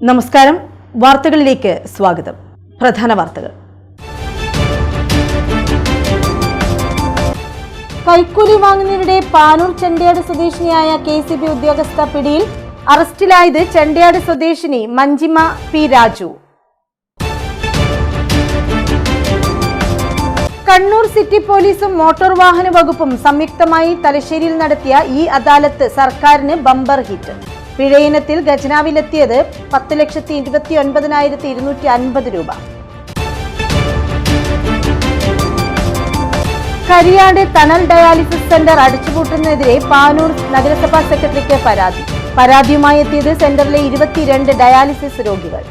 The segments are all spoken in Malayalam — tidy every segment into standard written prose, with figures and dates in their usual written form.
നമസ്കാരം. വാർത്തകളിലേക്ക് സ്വാഗതം. പ്രധാന വാർത്തകൾ. കൈക്കൂലി വാങ്ങുന്നതിനിടെ പാനൂർ ചെണ്ടയാട് സ്വദേശിനിയായ KCB ഉദ്യോഗസ്ഥ പിടിയിൽ. അറസ്റ്റിലായത് ചെണ്ടയാട് സ്വദേശിനി മഞ്ജിമ P. രാജു. കണ്ണൂർ സിറ്റി പോലീസും മോട്ടോർ വാഹന വകുപ്പും സംയുക്തമായി തലശ്ശേരിയിൽ നടത്തിയ ഈ അദാലത്ത് സർക്കാരിന് ബമ്പർ ഹിറ്റ്. പിഴയിനത്തിൽ ഖജനാവിലെത്തിയത് 10,29,250 രൂപ. കരിയാട് തണൽ ഡയാലിസിസ് സെന്റർ അടച്ചുപൂട്ടുന്നതിനെതിരെ പാനൂർ നഗരസഭാ സെക്രട്ടറിക്ക് പരാതി. പരാതിയുമായി എത്തിയത് സെന്ററിലെ 22 ഡയാലിസിസ് രോഗികൾ.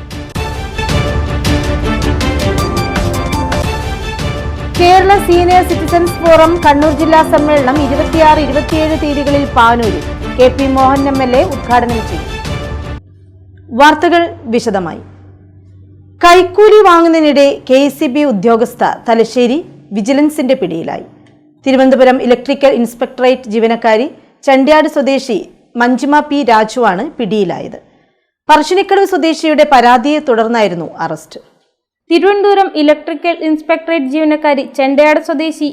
Kerala senior citizens forum Kannur ജില്ലാ സമ്മേളനം 26-27 തീയതികളിൽ പാനൂരിൽ. KP മോഹൻ MLA ഉദ്ഘാടനം ചെയ്യും. വാർത്തകൾ വിശദമായി. കൈക്കൂലി വാങ്ങുന്നതിനിടെ KCB ഉദ്യോഗസ്ഥ തലശ്ശേരി വിജിലൻസിന്റെ പിടിയിലായി. തിരുവനന്തപുരം ഇലക്ട്രിക്കൽ ഇൻസ്പെക്ടറേറ്റ് ജീവനക്കാരി ചെണ്ടയാട് സ്വദേശി മഞ്ജിമ P. രാജുവാണ് പിടിയിലായത്. പറശ്ശിനിക്കടവ് സ്വദേശിയുടെ പരാതിയെ തുടർന്നായിരുന്നു അറസ്റ്റ്. തിരുവനന്തപുരം ഇലക്ട്രിക്കൽ ഇൻസ്പെക്ടറേറ്റ് ജീവനക്കാരി ചെണ്ടയാട് സ്വദേശി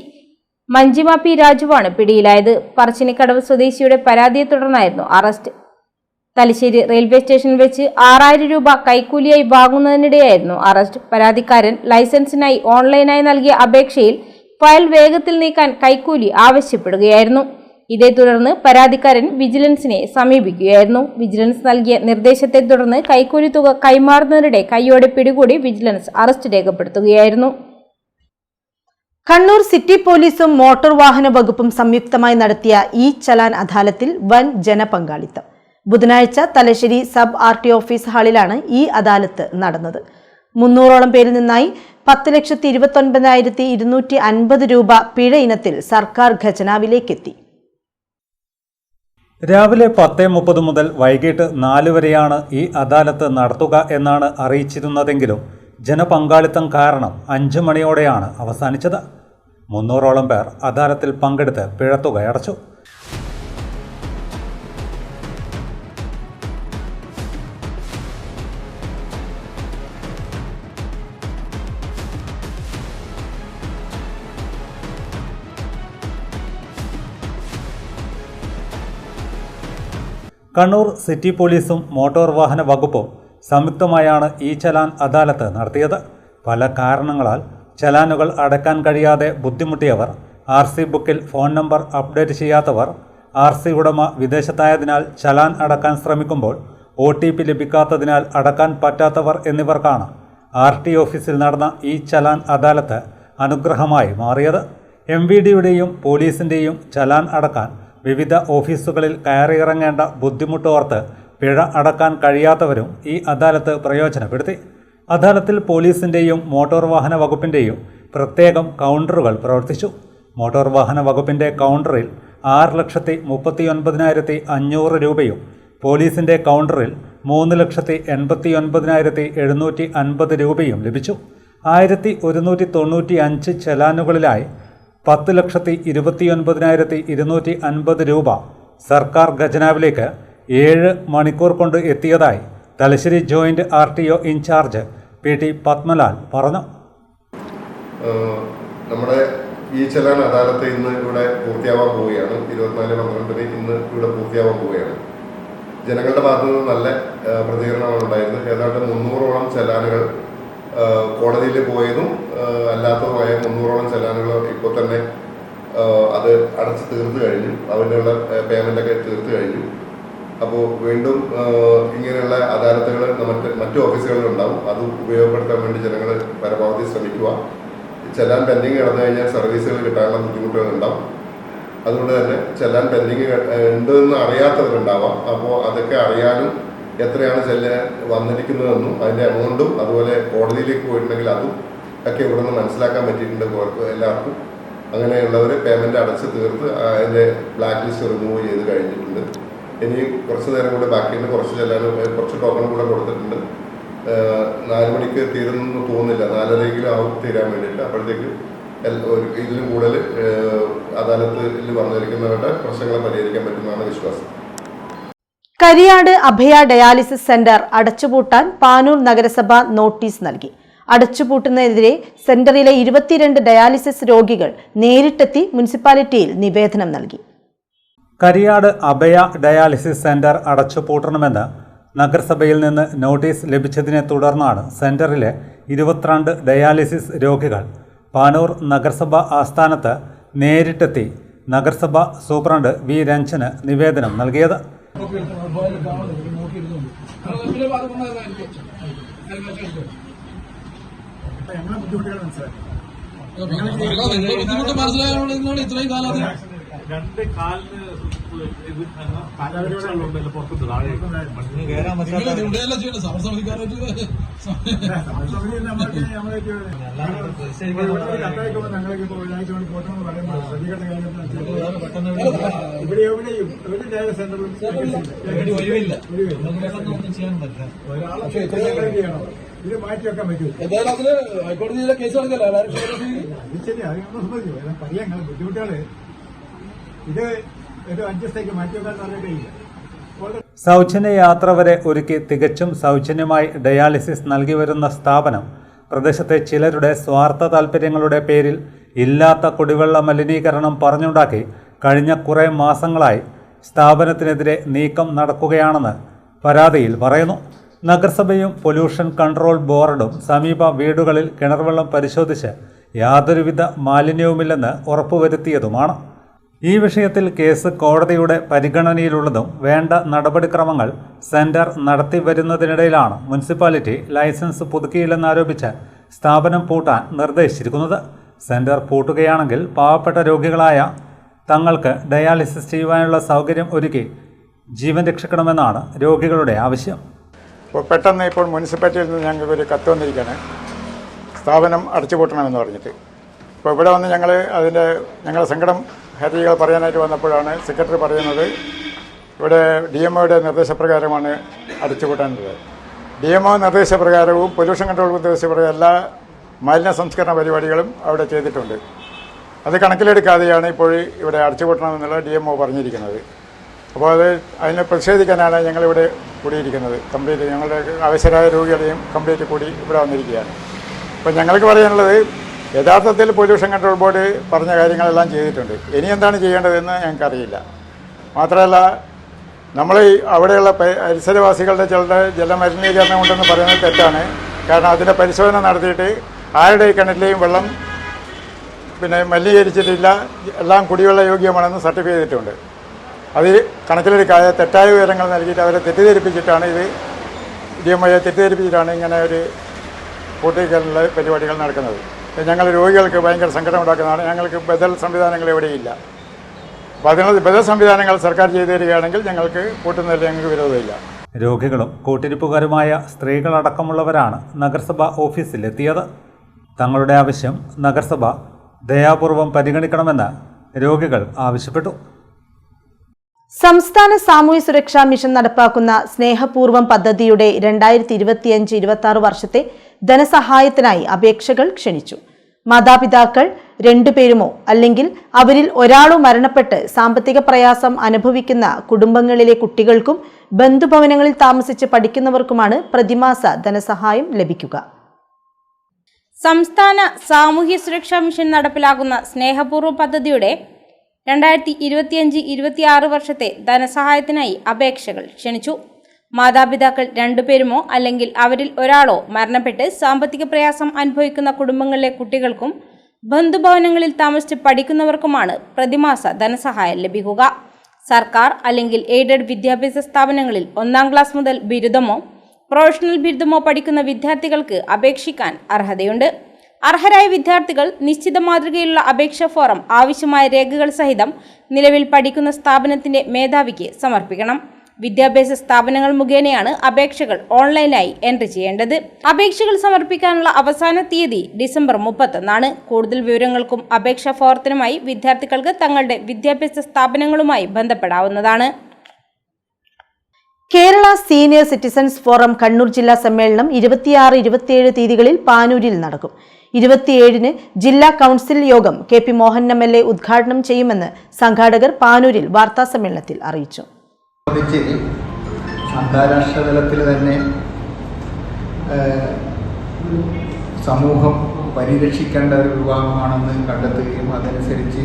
മഞ്ജിമ P. രാജുവാണ് പിടിയിലായത്. പറശ്ശിനിക്കടവ് സ്വദേശിയുടെ പരാതിയെ തുടർന്നായിരുന്നു അറസ്റ്റ്. തലശ്ശേരി റെയിൽവേ സ്റ്റേഷനിൽ വെച്ച് 6,000 രൂപ കൈക്കൂലിയായി വാങ്ങുന്നതിനിടെയായിരുന്നു അറസ്റ്റ്. പരാതിക്കാരൻ ലൈസൻസിനായി ഓൺലൈനായി നൽകിയ അപേക്ഷയിൽ ഫയൽ വേഗത്തിൽ നീക്കാൻ കൈക്കൂലി ആവശ്യപ്പെടുകയായിരുന്നു. ഇതേ തുടർന്ന് പരാതിക്കാരൻ വിജിലൻസിനെ സമീപിക്കുകയായിരുന്നു. വിജിലൻസ് നൽകിയ നിർദ്ദേശത്തെ തുടർന്ന് കൈക്കൂലി തുക കൈമാറുന്നതിനിടെ കൈയോടെ പിടികൂടി വിജിലൻസ് അറസ്റ്റ് രേഖപ്പെടുത്തുകയായിരുന്നു. കണ്ണൂർ സിറ്റി പോലീസും മോട്ടോർ വാഹന വകുപ്പും സംയുക്തമായി നടത്തിയ ഈ ചലാൻ അദാലത്തിൽ വൻ ജനപങ്കാളിത്തം. ബുധനാഴ്ച തലശ്ശേരി സബ് RT ഓഫീസ് ഹാളിലാണ് ഈ അദാലത്ത് നടന്നത്. 300ഓളം പേരിൽ നിന്നായി 10,29,250 രൂപ പിഴ ഇനത്തിൽ സർക്കാർ ഖജനാവിലേക്കെത്തി. രാവിലെ 10:30 മുതൽ വൈകിട്ട് 4 വരെയാണ് ഈ അദാലത്ത് നടത്തുക എന്നാണ് അറിയിച്ചിരുന്നതെങ്കിലും ജനപങ്കാളിത്തം കാരണം 5 മണിയോടെയാണ് അവസാനിച്ചത്. 300ഓളം പേർ അദാലത്തിൽ പങ്കെടുത്ത് പിഴത്തുക അടച്ചു. കണ്ണൂർ സിറ്റി പോലീസും മോട്ടോർ വാഹന വകുപ്പും സംയുക്തമായാണ് ഈ ചലാൻ അദാലത്ത് നടത്തിയത്. പല കാരണങ്ങളാൽ ചലാനുകൾ അടയ്ക്കാൻ കഴിയാതെ ബുദ്ധിമുട്ടിയവർ, RC ബുക്കിൽ ഫോൺ നമ്പർ അപ്ഡേറ്റ് ചെയ്യാത്തവർ, RC ഉടമ വിദേശത്തായതിനാൽ ചലാൻ അടക്കാൻ ശ്രമിക്കുമ്പോൾ OTP ലഭിക്കാത്തതിനാൽ അടക്കാൻ പറ്റാത്തവർ എന്നിവർക്കാണ് RT ഓഫീസിൽ നടന്ന ഈ ചലാൻ അദാലത്ത് അനുഗ്രഹമായി മാറിയത്. MVDയുടെയും പോലീസിൻ്റെയും ചലാൻ അടക്കാൻ വിവിധ ഓഫീസുകളിൽ കയറിയിറങ്ങേണ്ട ബുദ്ധിമുട്ടോർത്ത് പിഴ അടക്കാൻ കഴിയാത്തവരും ഈ അദാലത്ത് പ്രയോജനപ്പെടുത്തി. അദാലത്തിൽ പോലീസിൻ്റെയും മോട്ടോർ വാഹന വകുപ്പിൻ്റെയും പ്രത്യേകം കൗണ്ടറുകൾ പ്രവർത്തിച്ചു. മോട്ടോർ വാഹന വകുപ്പിൻ്റെ കൗണ്ടറിൽ 6,39,500 രൂപയും പോലീസിൻ്റെ കൗണ്ടറിൽ 3,89,750 രൂപയും ലഭിച്ചു. 1,195 ചലാനുകളിലായി 10,29,250 രൂപ സർക്കാർ ഖജനാവിലേക്ക് 7 മണിക്കൂർ കൊണ്ട് എത്തിയതായി Thalassery joint RTO incharge PT Padmalal പറഞ്ഞു. നമ്മുടെ ഈ ചലാൻ അദാലത്ത് ഇന്ന് ഇവിടെ പൂർത്തിയാവാൻ പോവുകയാണ്. 24/12 ഇന്ന് ഇവിടെ പൂർത്തിയാവാൻ പോവുകയാണ്. ജനങ്ങളുടെ ഭാഗത്തു നിന്ന് നല്ല പ്രതികരണമാണ് ഉണ്ടായിരുന്നത്. ഏതാണ്ട് 300ഓളം ചലാനുകൾ കോടതിയിൽ പോയതും അല്ലാത്തതുമായ 300ഓളം ചലാനുകൾ ഇപ്പോൾ തന്നെ അത് അടച്ച് തീർത്ത് കഴിഞ്ഞു. അതിനുള്ള പേയ്മെൻ്റൊക്കെ തീർത്ത് കഴിഞ്ഞു. അപ്പോൾ വീണ്ടും ഇങ്ങനെയുള്ള അദാലത്തുകൾ മറ്റു ഓഫീസുകളിലുണ്ടാവും. അത് ഉപയോഗപ്പെടുത്താൻ വേണ്ടി ജനങ്ങൾ പരമാവധി ശ്രമിക്കുക. ചലാൻ പെൻഡിങ് കിടന്നു കഴിഞ്ഞാൽ സർവീസുകൾ കിട്ടാനുള്ള ബുദ്ധിമുട്ടുകൾ ഉണ്ടാവും. അതുകൊണ്ട് തന്നെ ചലാൻ പെൻഡിങ് ഉണ്ടെന്ന് അറിയാത്തവരുണ്ടാവാം. അപ്പോൾ അതൊക്കെ അറിയാനും എത്രയാണ് വന്നിരിക്കുന്നതെന്നും അതിൻ്റെ എമൗണ്ടും അതുപോലെ കോടതിയിലേക്ക് പോയിട്ടുണ്ടെങ്കിൽ അതും ഒക്കെ ഇവിടെ നിന്ന് മനസ്സിലാക്കാൻ പറ്റിയിട്ടുണ്ട് എല്ലാവർക്കും. അങ്ങനെയുള്ളവർ പേയ്മെൻറ്റ് അടച്ച് തീർത്ത് അതിൻ്റെ ബ്ലാക്ക് ലിസ്റ്റ് റിമൂവ് ചെയ്ത് കഴിഞ്ഞിട്ടുണ്ട്. ഇനി കുറച്ച് നേരം കൂടെ ബാക്കിയുണ്ട്. കുറച്ച് ടോക്കൺ കൂടെ കൊടുത്തിട്ടുണ്ട്. 4 മണിക്ക് തീരുന്നു തോന്നുന്നില്ല, 4:30 ആവും തീരാൻ വേണ്ടിയിട്ട്. അപ്പോഴത്തേക്ക് ഇതിലും കൂടുതൽ അദാലത്തിൽ വന്നിരിക്കുന്നവരുടെ പ്രശ്നങ്ങളെ പരിഹരിക്കാൻ പറ്റുന്നതാണ് വിശ്വാസം. കരിയാട് അഭയ ഡയാലിസിസ് സെന്റർ അടച്ചുപൂട്ടാൻ പാനൂർ നഗരസഭ നോട്ടീസ് നൽകി. അടച്ചുപൂട്ടുന്നതിനെതിരെ സെന്ററിലെ 22 ഡയാലിസിസ് രോഗികൾ നേരിട്ടെത്തി മുനിസിപ്പാലിറ്റിയിൽ നിവേദനം നൽകി. കരിയാട് അഭയ ഡയാലിസിസ് സെന്റർ അടച്ചുപൂട്ടണമെന്ന് നഗരസഭയിൽ നിന്ന് നോട്ടീസ് ലഭിച്ചതിനെ തുടർന്നാണ് സെന്ററിലെ 22 ഡയാലിസിസ് രോഗികൾ പാനൂർ നഗരസഭ ആസ്ഥാനത്ത് നേരിട്ടെത്തി നഗരസഭ സൂപ്രണ്ട് വി രഞ്ജന് നിവേദനം നൽകിയത്. ഇത് മാറ്റിവെക്കാൻ പറ്റൂ. ഹൈക്കോടതിയിലെ കേസ് പറയാങ്ങൾ ബുദ്ധിമുട്ടുകള് ഇത് ഒരു അഡ്ജസ്റ്റേക്ക് മാറ്റിവെക്കാൻ പറഞ്ഞിട്ടില്ല. സൗജന്യ യാത്ര വരെ ഒരുക്കി തികച്ചും സൗജന്യമായി ഡയാലിസിസ് നൽകി വരുന്ന സ്ഥാപനം പ്രദേശത്തെ ചിലരുടെ സ്വാർത്ഥ താൽപ്പര്യങ്ങളുടെ പേരിൽ ഇല്ലാത്ത കുടിവെള്ള മലിനീകരണം പറഞ്ഞുണ്ടാക്കി കഴിഞ്ഞ കുറേ മാസങ്ങളായി സ്ഥാപനത്തിനെതിരെ നീക്കം നടക്കുകയാണെന്ന് പരാതിയിൽ പറയുന്നു. നഗരസഭയും പൊല്യൂഷൻ കൺട്രോൾ ബോർഡും സമീപ വീടുകളിൽ കിണർവെള്ളം പരിശോധിച്ച് യാതൊരുവിധ മാലിന്യവുമില്ലെന്ന് ഉറപ്പുവരുത്തിയതുമാണ്. ഈ വിഷയത്തിൽ കേസ് കോടതിയുടെ പരിഗണനയിലുള്ളതും വേണ്ട നടപടിക്രമങ്ങൾ സെന്റർ നടത്തി വരുന്നതിനിടയിലാണ് മുനിസിപ്പാലിറ്റി ലൈസൻസ് പുതുക്കിയില്ലെന്നാരോപിച്ച് സ്ഥാപനം പൂട്ടാൻ നിർദ്ദേശിച്ചിരിക്കുന്നത്. സെന്റർ പൂട്ടുകയാണെങ്കിൽ പാവപ്പെട്ട രോഗികളായ തങ്ങൾക്ക് ഡയാലിസിസ് ചെയ്യുവാനുള്ള സൗകര്യം ഒരുക്കി ജീവൻ രക്ഷിക്കണമെന്നാണ് രോഗികളുടെ ആവശ്യം. ഇപ്പോൾ പെട്ടെന്ന് ഇപ്പോൾ മുനിസിപ്പാലിറ്റിയിൽ നിന്ന് ഞങ്ങൾക്കൊരു കത്ത് വന്നിരിക്കുകയാണ്, സ്ഥാപനം അടച്ചുപൂട്ടണമെന്ന് പറഞ്ഞിട്ട്. ഇപ്പോൾ ഇവിടെ വന്ന് ഞങ്ങളുടെ സങ്കടം ഹരികൾ പറയാനായിട്ട് വന്നപ്പോഴാണ് സെക്രട്ടറി പറയുന്നത് ഇവിടെ DMOയുടെ നിർദ്ദേശപ്രകാരമാണ് അടച്ചുപൂട്ടാനുള്ളത്. DMO നിർദ്ദേശപ്രകാരവും പൊല്യൂഷൻ കൺട്രോൾ നിർദ്ദേശപ്രകാരം എല്ലാ മാലിന്യ സംസ്കരണ പരിപാടികളും അവിടെ ചെയ്തിട്ടുണ്ട്. അത് കണക്കിലെടുക്കാതെയാണ് ഇപ്പോൾ ഇവിടെ അടച്ചുപൂട്ടണമെന്നുള്ള DMO പറഞ്ഞിരിക്കുന്നത്. അപ്പോൾ അതിനെ പ്രതിഷേധിക്കാനാണ് ഞങ്ങളിവിടെ കൂടിയിരിക്കുന്നത്. കംപ്ലീറ്റ് ഞങ്ങളുടെ അവശരായ രോഗികളെയും കംപ്ലീറ്റ് കൂടി ഇവിടെ വന്നിരിക്കുകയാണ്. അപ്പോൾ ഞങ്ങൾക്ക് പറയാനുള്ളത്, യഥാർത്ഥത്തിൽ പൊല്യൂഷൻ കൺട്രോൾ ബോർഡ് പറഞ്ഞ കാര്യങ്ങളെല്ലാം ചെയ്തിട്ടുണ്ട്. ഇനി എന്താണ് ചെയ്യേണ്ടതെന്ന് ഞങ്ങൾക്കറിയില്ല. മാത്രമല്ല, നമ്മൾ അവിടെയുള്ള പരിസരവാസികളുടെ ചിലരുടെ ജലമലിനീകരണം കൊണ്ടെന്ന് പറയുന്നത് തെറ്റാണ്. കാരണം അതിൻ്റെ പരിശോധന നടത്തിയിട്ട് ആരുടെ കിണറ്റിലെയും വെള്ളം മലിനീകരിച്ചിട്ടില്ല, എല്ലാം കുടിവെള്ള യോഗ്യമാണെന്ന് സർട്ടിഫൈ ചെയ്തിട്ടുണ്ട്. അത് കണക്കിലെടുക്കാതെ തെറ്റായ വിവരങ്ങൾ നൽകിയിട്ട് അവരെ തെറ്റിദ്ധരിപ്പിച്ചിട്ടാണ് DMOയെ തെറ്റിദ്ധരിപ്പിച്ചിട്ടാണ് ഇങ്ങനെ ഒരു പൂട്ടിക്കലിനുള്ള പരിപാടികൾ നടക്കുന്നത്. ഞങ്ങൾ രോഗികൾക്ക് ഭയങ്കര സങ്കടം ഉണ്ടാക്കുന്നതാണ്. ഞങ്ങൾക്ക് ബദൽ സംവിധാനങ്ങൾ എവിടെയില്ല. അപ്പോൾ അതിനുള്ള ബദൽ സംവിധാനങ്ങൾ സർക്കാർ ചെയ്തു തരികയാണെങ്കിൽ ഞങ്ങൾക്ക് പൂട്ടുന്നതിൽ ഞങ്ങൾക്ക് വിരോധമില്ല. രോഗികളും കൂട്ടിരിപ്പുകാരുമായ സ്ത്രീകളടക്കമുള്ളവരാണ് നഗരസഭ ഓഫീസിലെത്തിയത്. തങ്ങളുടെ ആവശ്യം നഗരസഭ ദയാപൂർവം പരിഗണിക്കണമെന്ന് രോഗികൾ ആവശ്യപ്പെട്ടു. സംസ്ഥാന സാമൂഹ്യ സുരക്ഷാ മിഷൻ നടപ്പാക്കുന്ന സ്നേഹപൂർവം പദ്ധതിയുടെ 2025-26 വർഷത്തെ ധനസഹായത്തിനായി അപേക്ഷകൾ ക്ഷണിച്ചു. മാതാപിതാക്കൾ 2 പേരുമോ അല്ലെങ്കിൽ അവരിൽ ഒരാളോ മരണപ്പെട്ട് സാമ്പത്തിക പ്രയാസം അനുഭവിക്കുന്ന കുടുംബങ്ങളിലെ കുട്ടികൾക്കും ബന്ധുഭവനങ്ങളിൽ താമസിച്ച് പഠിക്കുന്നവർക്കുമാണ് പ്രതിമാസ ധനസഹായം ലഭിക്കുക. സംസ്ഥാന സാമൂഹ്യ സുരക്ഷാ മിഷൻ നടപ്പിലാക്കുന്ന സ്നേഹപൂർവ്വം പദ്ധതിയുടെ 2025-26 വർഷത്തെ ധനസഹായത്തിനായി അപേക്ഷകൾ ക്ഷണിച്ചു. മാതാപിതാക്കൾ 2 പേരുമോ അല്ലെങ്കിൽ അവരിൽ ഒരാളോ മരണപ്പെട്ട് സാമ്പത്തിക പ്രയാസം അനുഭവിക്കുന്ന കുടുംബങ്ങളിലെ കുട്ടികൾക്കും ബന്ധുഭവനങ്ങളിൽ താമസിച്ച് പഠിക്കുന്നവർക്കുമാണ് പ്രതിമാസ ധനസഹായം ലഭിക്കുക. സർക്കാർ അല്ലെങ്കിൽ എയ്ഡഡ് വിദ്യാഭ്യാസ സ്ഥാപനങ്ങളിൽ 1-ാം ക്ലാസ് മുതൽ ബിരുദമോ പ്രൊഫഷണൽ ബിരുദമോ പഠിക്കുന്ന വിദ്യാർത്ഥികൾക്ക് അപേക്ഷിക്കാൻ അർഹതയുണ്ട്. അർഹരായ വിദ്യാർത്ഥികൾ നിശ്ചിത മാതൃകയിലുള്ള അപേക്ഷാ ഫോറം ആവശ്യമായ രേഖകൾ സഹിതം നിലവിൽ പഠിക്കുന്ന സ്ഥാപനത്തിന്റെ മേധാവിക്ക് സമർപ്പിക്കണം. വിദ്യാഭ്യാസ സ്ഥാപനങ്ങൾ മുഖേനയാണ് അപേക്ഷകൾ ഓൺലൈനായി എൻട്രി ചെയ്യേണ്ടത്. അപേക്ഷകൾ സമർപ്പിക്കാനുള്ള അവസാന തീയതി ഡിസംബർ 31 കൂടുതൽ വിവരങ്ങൾക്കും അപേക്ഷാ ഫോറത്തിനുമായി വിദ്യാർത്ഥികൾക്ക് തങ്ങളുടെ വിദ്യാഭ്യാസ സ്ഥാപനങ്ങളുമായി ബന്ധപ്പെടാവുന്നതാണ്. Kerala senior citizens forum Kannur ജില്ലാ സമ്മേളനം 26-27 തീയതികളിൽ പാനൂരിൽ നടക്കും. 27-ന് ജില്ലാ കൗൺസിൽ യോഗം KP മോഹൻ MLA ഉദ്ഘാടനം ചെയ്യുമെന്ന് സംഘാടകർ പാനൂരിൽ വാർത്താസമ്മേളനത്തിൽ അറിയിച്ചു. അന്താരാഷ്ട്ര തലത്തിൽ തന്നെ സമൂഹം പരിരക്ഷിക്കേണ്ട ഒരു വിഭാഗമാണെന്ന് കണ്ടെത്തുകയും അതനുസരിച്ച്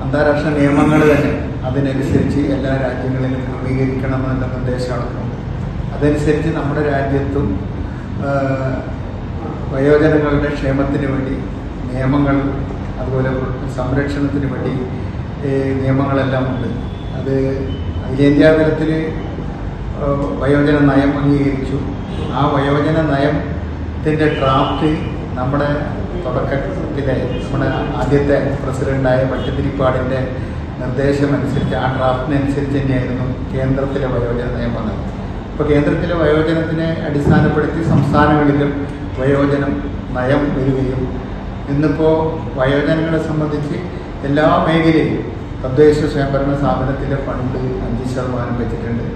അന്താരാഷ്ട്ര നിയമങ്ങൾ തന്നെ അതിനനുസരിച്ച് എല്ലാ രാജ്യങ്ങളിലും ക്രമീകരിക്കണമെന്ന നിർദ്ദേശമാണ്. അതനുസരിച്ച് നമ്മുടെ രാജ്യത്തും വയോജനങ്ങളുടെ ക്ഷേമത്തിന് വേണ്ടി നിയമങ്ങൾ, അതുപോലെ സംരക്ഷണത്തിന് വേണ്ടി നിയമങ്ങളെല്ലാം ഉണ്ട്. അത് അഖിലേന്ത്യാ തലത്തിൽ വയോജന നയം അംഗീകരിച്ചു. ആ വയോജന നയത്തിൻ്റെ ഡ്രാഫ്റ്റ് നമ്മുടെ തുടക്കത്തിലെ നമ്മുടെ ആദ്യത്തെ പ്രസിഡൻ്റായ ഭട്ടതിരിപ്പാടിൻ്റെ നിർദ്ദേശമനുസരിച്ച് ആ ഡ്രാഫ്റ്റിനനുസരിച്ച് തന്നെയായിരുന്നു കേന്ദ്രത്തിലെ വയോജന നയം വന്നത്. ഇപ്പോൾ കേന്ദ്രത്തിലെ വയോജനത്തിനെ അടിസ്ഥാനപ്പെടുത്തി സംസ്ഥാനങ്ങളിലും വയോജനം നയം വരികയും ഇന്നിപ്പോൾ വയോജനങ്ങളെ സംബന്ധിച്ച് എല്ലാ മേഖലയിലും തദ്ദേശ സ്വയംഭരണ സ്ഥാപനത്തിലെ ഫണ്ട് 5% വെച്ചിട്ടുണ്ട്.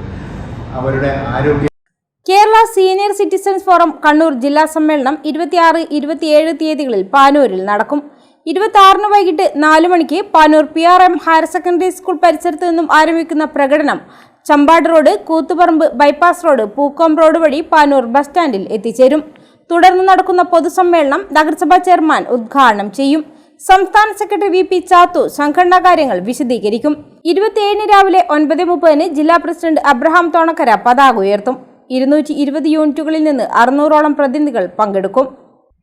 അവരുടെ ആരോഗ്യ Kerala senior citizens forum Kannur ജില്ലാ സമ്മേളനം 26-27 തീയതികളിൽ പാനൂരിൽ നടക്കും. 26 വൈകിട്ട് 4 മണിക്ക് Panoor PRM higher secondary school പരിസരത്ത് നിന്നും ആരംഭിക്കുന്ന പ്രകടനം Chambad road, Koothuparamba bypass road, Pookkom road വഴി പാനൂർ ബസ് സ്റ്റാൻഡിൽ എത്തിച്ചേരും. തുടർന്ന് നടക്കുന്ന പൊതുസമ്മേളനം നഗരസഭാ ചെയർമാൻ ഉദ്ഘാടനം ചെയ്യും. സംസ്ഥാന സെക്രട്ടറി VP ചാത്തു സംഘടനാ കാര്യങ്ങൾ വിശദീകരിക്കും. 27 രാവിലെ 9:30 ജില്ലാ പ്രസിഡന്റ് അബ്രഹാം തോണക്കര പതാക ഉയർത്തും. 220 യൂണിറ്റുകളിൽ നിന്ന് 600ഓളം പ്രതിനിധികൾ പങ്കെടുക്കും.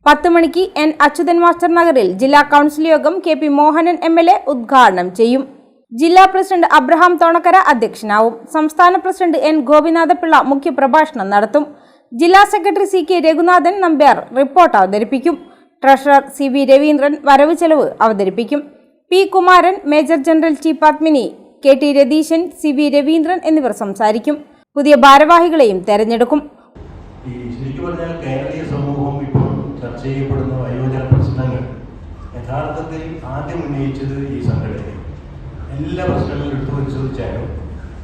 10 മണിക്ക് N അച്യുതൻ മാസ്റ്റർ നഗറിൽ ജില്ലാ കൗൺസിൽ യോഗം KP മോഹനൻ MLA ഉദ്ഘാടനം ചെയ്യും. ജില്ലാ പ്രസിഡന്റ് അബ്രഹാം തോണക്കര അധ്യക്ഷനാവും. സംസ്ഥാന പ്രസിഡന്റ് N ഗോപിനാഥപിള്ള മുഖ്യപ്രഭാഷണം നടത്തും. ജില്ലാ secretary CK Raghunathan Nambiar report അവതരിപ്പിക്കും. ട്രഷറർ CB രവീന്ദ്രൻ വരവ് ചെലവ് അവതരിപ്പിക്കും. P Kumaran, major general T Padmini, KT Ratheesan, CB Raveendran എന്നിവർ സംസാരിക്കും. പുതിയ ഭാരവാഹികളെയും തെരഞ്ഞെടുക്കും. ശരിക്കും പറഞ്ഞാൽ കേരളീയ സമൂഹം ഇപ്പോൾ ചർച്ച ചെയ്യപ്പെടുന്ന വയോജന പ്രശ്നങ്ങൾ യഥാർത്ഥത്തിൽ ആദ്യം ഉന്നയിച്ചത് ഈ സംഘടനയാണ്. എല്ലാ പ്രശ്നങ്ങളും എടുത്തു പരിശോധിച്ചാലും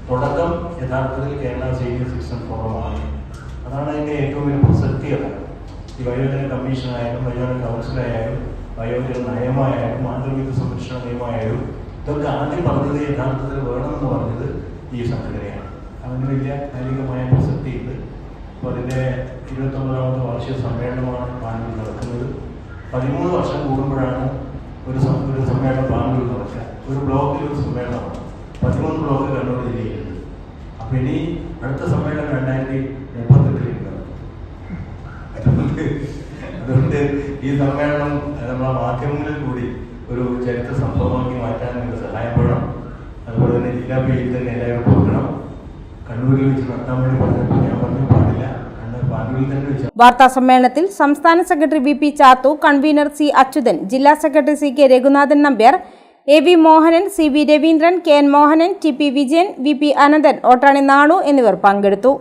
തുടക്കം യഥാർത്ഥത്തിൽ കേരള സീനിയർ സിറ്റിസൺ ഫോറമാണ്. അതാണ് അതിൻ്റെ ഏറ്റവും വലിയ പ്രസക്തികൾ. ഈ വയോജന കമ്മീഷനായാലും വയോജന കൗൺസിലായാലും വയോജന നയമായാലും മാതൃവിധ സംരക്ഷണ നിയമമായാലും ഇതൊക്കെ ആദ്യം പറഞ്ഞത് യഥാർത്ഥത്തിൽ വേണമെന്ന് പറഞ്ഞത് ഈ സംഘടനയാണ്. അതിന് വലിയ കാലികമായ പ്രസക്തിയുണ്ട്. അപ്പോൾ അതിൻ്റെ 29ാമത്തെ വാർഷിക സമ്മേളനമാണ് പാനൂരിൽ നടക്കുന്നത്. 13 വർഷം കൂടുമ്പോഴാണ് ഒരു സമ്മേളനം പാനൂരിൽ നടക്കുക. ഒരു ബ്ലോക്കിൽ ഒരു സമ്മേളനമാണ്. 13 ബ്ലോക്ക് കണ്ണൂർ ജില്ലയിലുണ്ട്. അപ്പോൾ ഇനി അടുത്ത സമ്മേളനം 2038 അതുകൊണ്ട് ഈ സമ്മേളനം നമ്മളെ മാധ്യമങ്ങളിൽ കൂടി ഒരു ചരിത്ര സംഭവമാക്കി മാറ്റാൻ നിങ്ങൾക്ക് സഹായപ്പെടണം. അതുപോലെ തന്നെ ജില്ലാ പേരിൽ തന്നെ എല്ലാവരും പോകണം. കണ്ണൂരിൽ വെച്ച് നടത്താൻ വേണ്ടി പറഞ്ഞപ്പോൾ ഞാൻ പറഞ്ഞു പാടില്ല, പാനൂരിൽ തന്നെ വെച്ച്. വാർത്താ സമ്മേളനത്തിൽ സംസ്ഥാന secretary VP Chathu, convener C Achuthan, ജില്ലാ secretary CK Raghunathan Nambiar, AV Mohanan, CB Raveendran, KN Mohanan, TP Vijayan, VP Ananthan, Ottani Nanu എന്നിവർ പങ്കെടുത്തു.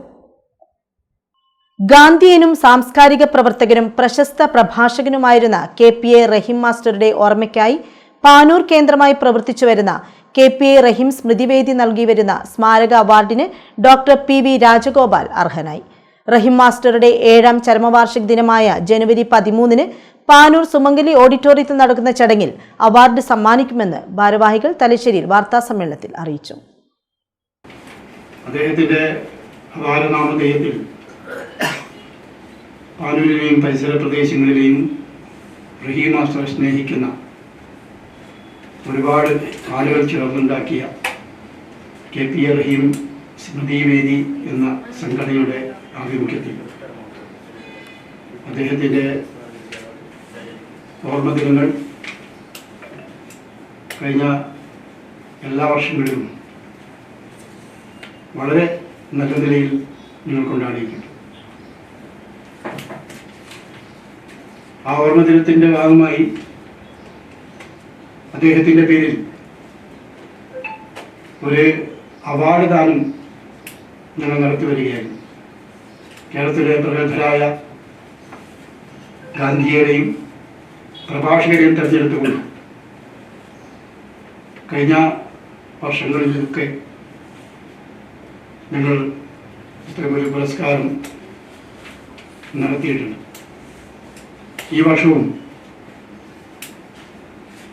ഗാന്ധിയനും സാംസ്കാരിക പ്രവർത്തകനും പ്രശസ്ത പ്രഭാഷകനുമായിരുന്ന KPA റഹീം മാസ്റ്ററുടെ ഓർമ്മയ്ക്കായി പാനൂർ കേന്ദ്രമായി പ്രവർത്തിച്ചുവരുന്ന KPA റഹീം സ്മൃതിവേദി നൽകി വരുന്ന സ്മാരക അവാർഡിന് ഡോക്ടർ PV രാജഗോപാൽ അർഹനായി. റഹീം മാസ്റ്ററുടെ 7ാം ചരമവാർഷിക ദിനമായ ജനുവരി 13 പാനൂർ സുമംഗലി ഓഡിറ്റോറിയത്തിൽ നടക്കുന്ന ചടങ്ങിൽ അവാർഡ് സമ്മാനിക്കുമെന്ന് ഭാരവാഹികൾ തലശ്ശേരിയിൽ വാർത്താസമ്മേളനത്തിൽ അറിയിച്ചു. അദ്ദേഹത്തിന്റെ അപാരനാമധേയത്തിൽ പാനൂരിലെയും പരിസര പ്രദേശങ്ങളിലെയും റഹീം മാസ്റ്ററെ സ്നേഹിക്കുന്ന ഒരുപാട് ആളുകൾ ചേർന്നുണ്ടാക്കിയ KPA റഹീം സ്മൃതിവേദി എന്ന സംഘടനയുടെ ആഭിമുഖ്യത്തിൽ അദ്ദേഹത്തിൻ്റെ ഓർമ്മദിനങ്ങൾ കഴിഞ്ഞ എല്ലാ വർഷങ്ങളിലും വളരെ നല്ല നിലയിൽ നിങ്ങൾ കൊണ്ടാടിയിട്ടുണ്ട്. ആ ഓർമ്മദിനത്തിൻ്റെ ഭാഗമായി അദ്ദേഹത്തിൻ്റെ പേരിൽ ഒരു അവാർഡ് ദാനം ഞങ്ങൾ നടത്തി വരികയായിരുന്നു. കേരളത്തിലെ പ്രഗത്ഭരായ ഗാന്ധിയെയും പ്രഭാഷകരെയും തെരഞ്ഞെടുത്തുകൊണ്ട് കഴിഞ്ഞ വർഷങ്ങളിലൊക്കെ ഞങ്ങൾ ഇത്തരമൊരു പുരസ്കാരം നടത്തിയിട്ടുണ്ട്. ഈ വർഷവും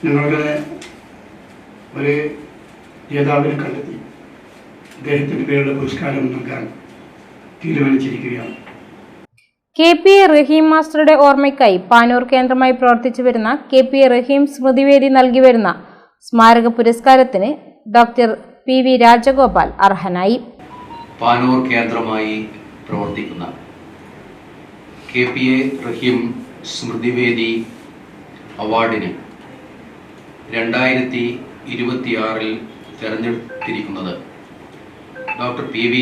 ഞങ്ങളുടെ ഒരു ജേതാവിനെ കണ്ടെത്തി. അദ്ദേഹത്തിൻ്റെ പേരുള്ള പുരസ്കാരം നൽകാൻ തീരുമാനിച്ചിരിക്കുകയാണ്. KPA റഹീം മാസ്റ്ററുടെ ഓർമ്മയ്ക്കായി പാനൂർ കേന്ദ്രമായി പ്രവർത്തിച്ചു വരുന്ന KPA റഹീം സ്മൃതിവേദി നൽകി വരുന്ന സ്മാരക പുരസ്കാരത്തിന് ഡോക്ടർ PV രാജഗോപാൽ അർഹനായി. പാനൂർ കേന്ദ്രമായി പ്രവർത്തിക്കുന്ന KPA റഹീം സ്മൃതിവേദി അവാർഡിന് 2026 തിരഞ്ഞെടുത്തിരിക്കുന്നത് ഡോക്ടർ PV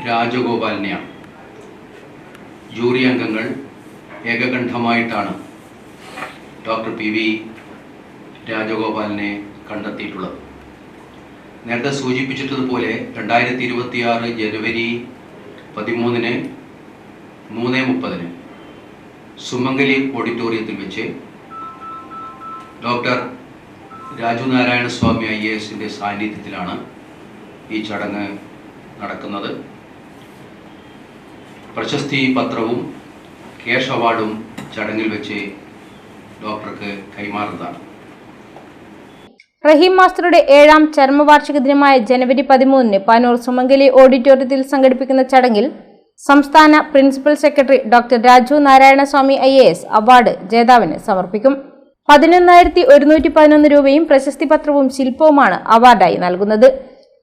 രാജഗോപാലിനെയാണ്. ജൂറി അംഗങ്ങൾ ഏകകണ്ഠമായിട്ടാണ് ഡോക്ടർ PV രാജഗോപാലിനെ കണ്ടെത്തിയിട്ടുള്ളത്. നേരത്തെ സൂചിപ്പിച്ചിട്ടതുപോലെ 2026 ജനുവരി 13-ന് 3:30 സുമംഗലി ഓഡിറ്റോറിയത്തിൽ വെച്ച് ഡോക്ടർ രാജുനാരായണ സ്വാമി IASന്റെ സാന്നിധ്യത്തിലാണ് ഈ ചടങ്ങ് നടക്കുന്നത്. പ്രശസ്തി പത്രവും ക്യാഷ് അവാർഡും ചടങ്ങിൽ വെച്ച് ഡോക്ടർക്ക് കൈമാറുന്നതാണ്. റഹീം മാസ്റ്ററുടെ 7ാം ചരമവാർഷിക ദിനമായ ജനുവരി 13-ന് പാനൂർ സുമംഗലി ഓഡിറ്റോറിയത്തിൽ സംഘടിപ്പിക്കുന്ന ചടങ്ങിൽ സംസ്ഥാന principal secretary doctor Raju Narayanaswamy IAS award ജേതാവിന് സമർപ്പിക്കും. 11,111 രൂപയും പ്രശസ്തി പത്രവും ശില്പവുമാണ് അവാർഡായി നൽകുന്നത്.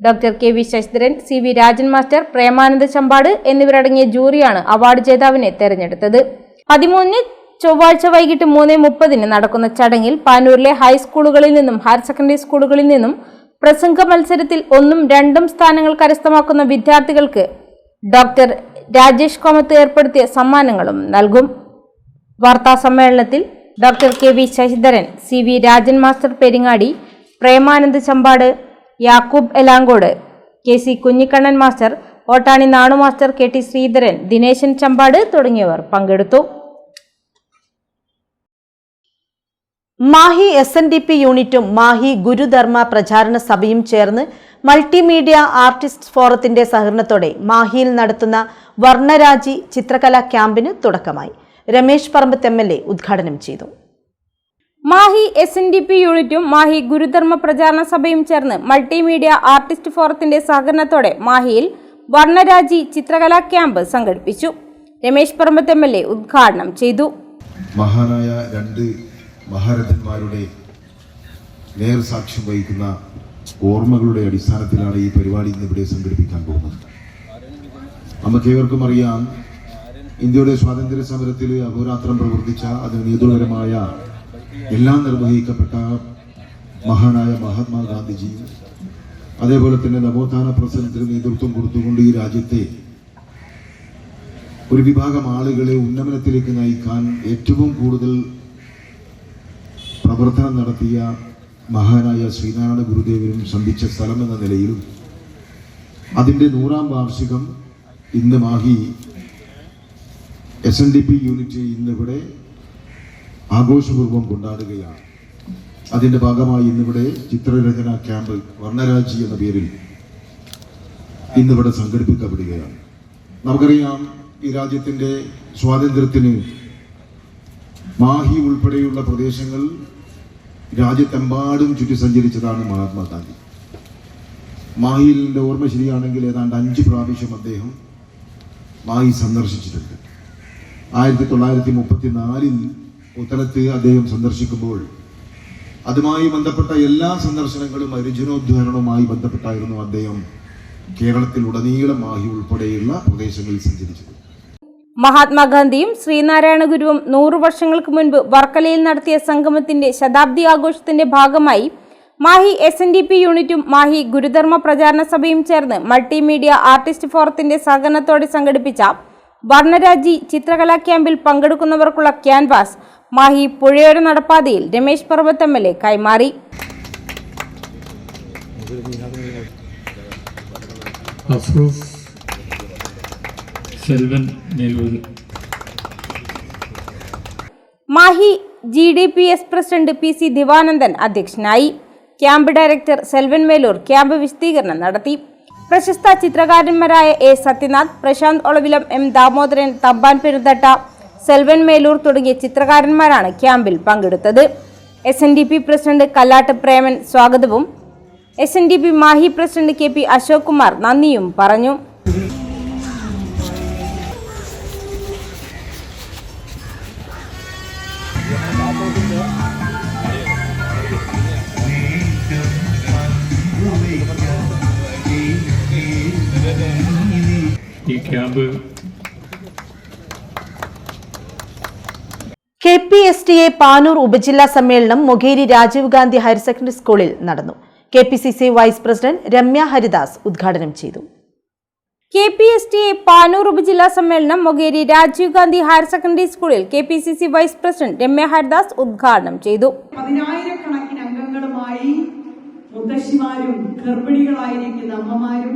Doctor KV Sasidharan, CV Rajan master, Premananda Champad എന്നിവരടങ്ങിയ ജൂറിയാണ് അവാർഡ് ജേതാവിനെ തെരഞ്ഞെടുത്തത്. 13-ന് ചൊവ്വാഴ്ച വൈകിട്ട് 3:30 നടക്കുന്ന ചടങ്ങിൽ പാനൂരിലെ ഹൈസ്കൂളുകളിൽ നിന്നും ഹയർ സെക്കൻഡറി സ്കൂളുകളിൽ നിന്നും പ്രസംഗ മത്സരത്തിൽ 1ഉം 2ഉം സ്ഥാനങ്ങൾ കരസ്ഥമാക്കുന്ന വിദ്യാർത്ഥികൾക്ക് ഡോക്ടർ രാജേഷ് കോമത്ത് ഏർപ്പെടുത്തിയ സമ്മാനങ്ങളും നൽകും. വാർത്താ സമ്മേളനത്തിൽ doctor KV Sasidharan, CV Rajan master Peringadi, Premanand Champad, Yakub Elangode, KC Kunhikannan master, Ottani Nanu master, KT Sreedharan, Dineshan Champad തുടങ്ങിയവർ പങ്കെടുത്തു. മാഹി SNDP യൂണിറ്റും മാഹി ഗുരുധർമ്മ പ്രചാരണ സഭയും ചേർന്ന് മൾട്ടിമീഡിയ ആർട്ടിസ്റ്റ് ഫോറത്തിന്റെ സഹകരണത്തോടെ മാഹിയിൽ നടത്തുന്ന വർണ്ണരാജി ചിത്രകലാ ക്യാമ്പിന് തുടക്കമായി. രമേശ് പറമ്പത്ത് MLA ഉദ്ഘാടനം ചെയ്തു. മാഹി SNDP യൂണിറ്റും മാഹി ഗുരുധർമ്മ പ്രചാരണ സഭയും ചേർന്ന് മൾട്ടിമീഡിയ ആർട്ടിസ്റ്റ് ഫോറത്തിന്റെ സഹകരണത്തോടെ മാഹിയിൽ വർണ്ണരാജി ചിത്രകലാ ക്യാമ്പ് സംഘടിപ്പിച്ചു. രമേശ് പറമ്പത്ത് MLA ഉദ്ഘാടനം ചെയ്തു. മഹാനായ 2 മഹാരഥന്മാരുടെ നേർസാക്ഷ്യം വഹിക്കുന്ന ഓർമ്മകളുടെ അടിസ്ഥാനത്തിലാണ് ഈ പരിപാടി ഇന്ന് ഇവിടെ സംഘടിപ്പിക്കാൻ പോകുന്നത്. നമുക്കേവർക്കും അറിയാം, ഇന്ത്യയുടെ സ്വാതന്ത്ര്യ സമരത്തിൽ അഹോരാത്രം പ്രവർത്തിച്ച അതിന് നേതൃപരമായ എല്ലാം നിർവഹിക്കപ്പെട്ട മഹാനായ മഹാത്മാഗാന്ധിജി, അതേപോലെ തന്നെ നവോത്ഥാന പ്രസ്ഥാനത്തിന് നേതൃത്വം കൊടുത്തുകൊണ്ട് ഈ രാജ്യത്തെ ഒരു വിഭാഗം ആളുകളെ ഉന്നമനത്തിലേക്ക് നയിക്കാൻ ഏറ്റവും കൂടുതൽ പ്രവർത്തനം നടത്തിയ മഹാനായ ശ്രീനാരായണ ഗുരുദേവനും സന്ധിച്ച സ്ഥലം എന്ന നിലയിലും അതിൻ്റെ 100ാം വാർഷികം ഇന്ന് മാഹി SNDP യൂണിറ്റ് ഇന്നിവിടെ ആഘോഷപൂർവ്വം കൊണ്ടാടുകയാണ്. അതിൻ്റെ ഭാഗമായി ഇന്നിവിടെ ചിത്രരചന ക്യാമ്പ് വർണ്ണരാജി എന്ന പേരിൽ ഇന്നിവിടെ സംഘടിപ്പിക്കപ്പെടുകയാണ്. നമുക്കറിയാം, ഈ രാജ്യത്തിൻ്റെ സ്വാതന്ത്ര്യത്തിന് മാഹി ഉൾപ്പെടെയുള്ള പ്രദേശങ്ങൾ രാജ്യത്തെമ്പാടും ചുറ്റി സഞ്ചരിച്ചതാണ് മഹാത്മാഗാന്ധി. മാഹിയിലെ ഓർമ്മ ശരിയാണെങ്കിൽ ഏതാണ്ട് 5 പ്രാവശ്യം അദ്ദേഹം മാഹി സന്ദർശിച്ചിട്ടുണ്ട്. 1934 ഉത്തരത്ത് അദ്ദേഹം സന്ദർശിക്കുമ്പോൾ അതുമായി ബന്ധപ്പെട്ട എല്ലാ സന്ദർശനങ്ങളും ഹരിജനോദ്ധാരണവുമായി ബന്ധപ്പെട്ടായിരുന്നു അദ്ദേഹം കേരളത്തിലുടനീളം മാഹി ഉൾപ്പെടെയുള്ള പ്രദേശങ്ങളിൽ സഞ്ചരിച്ചത്. മഹാത്മാഗാന്ധിയും ശ്രീനാരായണ ഗുരുവും 100 വർഷങ്ങൾക്ക് മുൻപ് വർക്കലയിൽ നടത്തിയ സംഗമത്തിന്റെ ശതാബ്ദി ആഘോഷത്തിന്റെ ഭാഗമായി മാഹി SNDP യൂണിറ്റും മാഹി ഗുരുധർമ്മ പ്രചാരണ സഭയും ചേർന്ന് മൾട്ടിമീഡിയ ആർട്ടിസ്റ്റ് ഫോറത്തിന്റെ സഹകരണത്തോടെ സംഘടിപ്പിച്ച വർണ്ണരാജി ചിത്രകലാ ക്യാമ്പിൽ പങ്കെടുക്കുന്നവർക്കുള്ള ക്യാൻവാസ് മാഹി പുഴയോര നടപ്പാതയിൽ രമേശ് പറമ്പത്ത് MLA കൈമാറി. Mahe GDPS president PC Divanandan അധ്യക്ഷനായി. Camp director Selvan Melur camp വിശദീകരണം നടത്തി. പ്രശസ്ത ചിത്രകാരന്മാരായ A സത്യനാഥ്, പ്രശാന്ത് ഒളവിലം, M ദാമോദരൻ, തമ്പാൻ പെരുന്തട്ട, സെൽവൻ മേലൂർ തുടങ്ങിയ ചിത്രകാരന്മാരാണ് ക്യാമ്പിൽ പങ്കെടുത്തത്. SNDP പ്രസിഡന്റ് കല്ലാട്ട് പ്രേമൻ സ്വാഗതവും SNDP Mahe president KP Ashok Kumar നന്ദിയും പറഞ്ഞു. ഈ ക്യാമ്പ് KPSTA പാനൂർ ഉപജില്ലാ സമ്മേളനം മൊകേരി രാജീവ് ഗാന്ധി ഹയർ സെക്കൻഡറി സ്കൂളിൽ നടന്നു. KPCC vice president Ramya Haridas ഉദ്ഘാടനം ചെയ്തു. KPSTA പാനൂർ ഉപജില്ലാ സമ്മേളനം മൊകേരി രാജീവ് ഗാന്ധി ഹയർ സെക്കൻഡറി സ്കൂളിൽ KPCC vice president Ramya Haridas ഉദ്ഘാടനം ചെയ്തു. 10,000-കണക്കിന് അംഗങ്ങളുമായി മുത്തശ്ശിമാരും ഗർഭിണികളായിരിക്കുന്ന അമ്മമാരും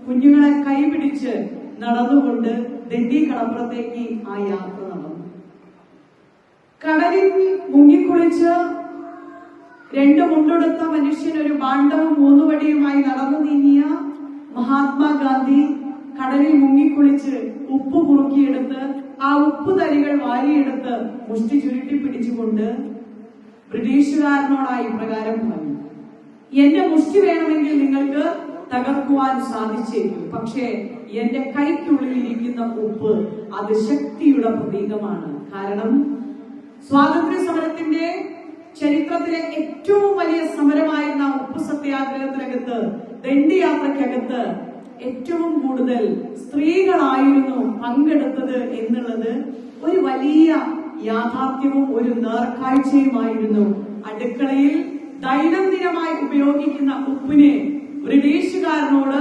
കുഞ്ഞുങ്ങളെ കൈപിടിച്ച് നടന്നുകൊണ്ട് ദണ്ഡി കടപ്പുറത്തേക്ക് ആ യാത്ര നടന്നു. കടലിൽ മുങ്ങിക്കുളിച്ച് 2 മുണ്ടെടുത്ത മനുഷ്യൻ ഒരു ഭാണ്ഡവും 3 വടിയുമായി നടന്നു നീങ്ങിയ മഹാത്മാഗാന്ധി കടലിൽ മുങ്ങിക്കുളിച്ച് ഉപ്പ് കുറുക്കിയെടുത്ത് ആ ഉപ്പ് തരികൾ വാരിയെടുത്ത് മുഷ്ടി ചുരുട്ടി പിടിച്ചുകൊണ്ട് ബ്രിട്ടീഷുകാരനോടായി പ്രകാരം പറഞ്ഞു, എന്റെ മുഷ്ടി വേണമെങ്കിൽ നിങ്ങൾക്ക് തകർക്കുവാൻ സാധിച്ചേക്കും, പക്ഷേ എന്റെ കൈക്കുള്ളിൽ ഇരിക്കുന്ന ഉപ്പ് അത് ശക്തിയുടെ പ്രതീകമാണ്. കാരണം സ്വാതന്ത്ര്യ സമരത്തിന്റെ ചരിത്രത്തിലെ ഏറ്റവും വലിയ സമരമായിരുന്ന ഉപ്പ് സത്യാഗ്രഹത്തിനകത്ത് ദണ്ഡി യാത്രയ്ക്കകത്ത് ഏറ്റവും കൂടുതൽ സ്ത്രീകളായിരുന്നു പങ്കെടുത്തത് എന്നുള്ളത് ഒരു വലിയ യാഥാർത്ഥ്യവും ഒരു നേർക്കാഴ്ചയുമായിരുന്നു. അടുക്കളയിൽ ദൈനംദിനമായി ഉപയോഗിക്കുന്ന ഉപ്പിനെ ബ്രിട്ടീഷുകാരനോട്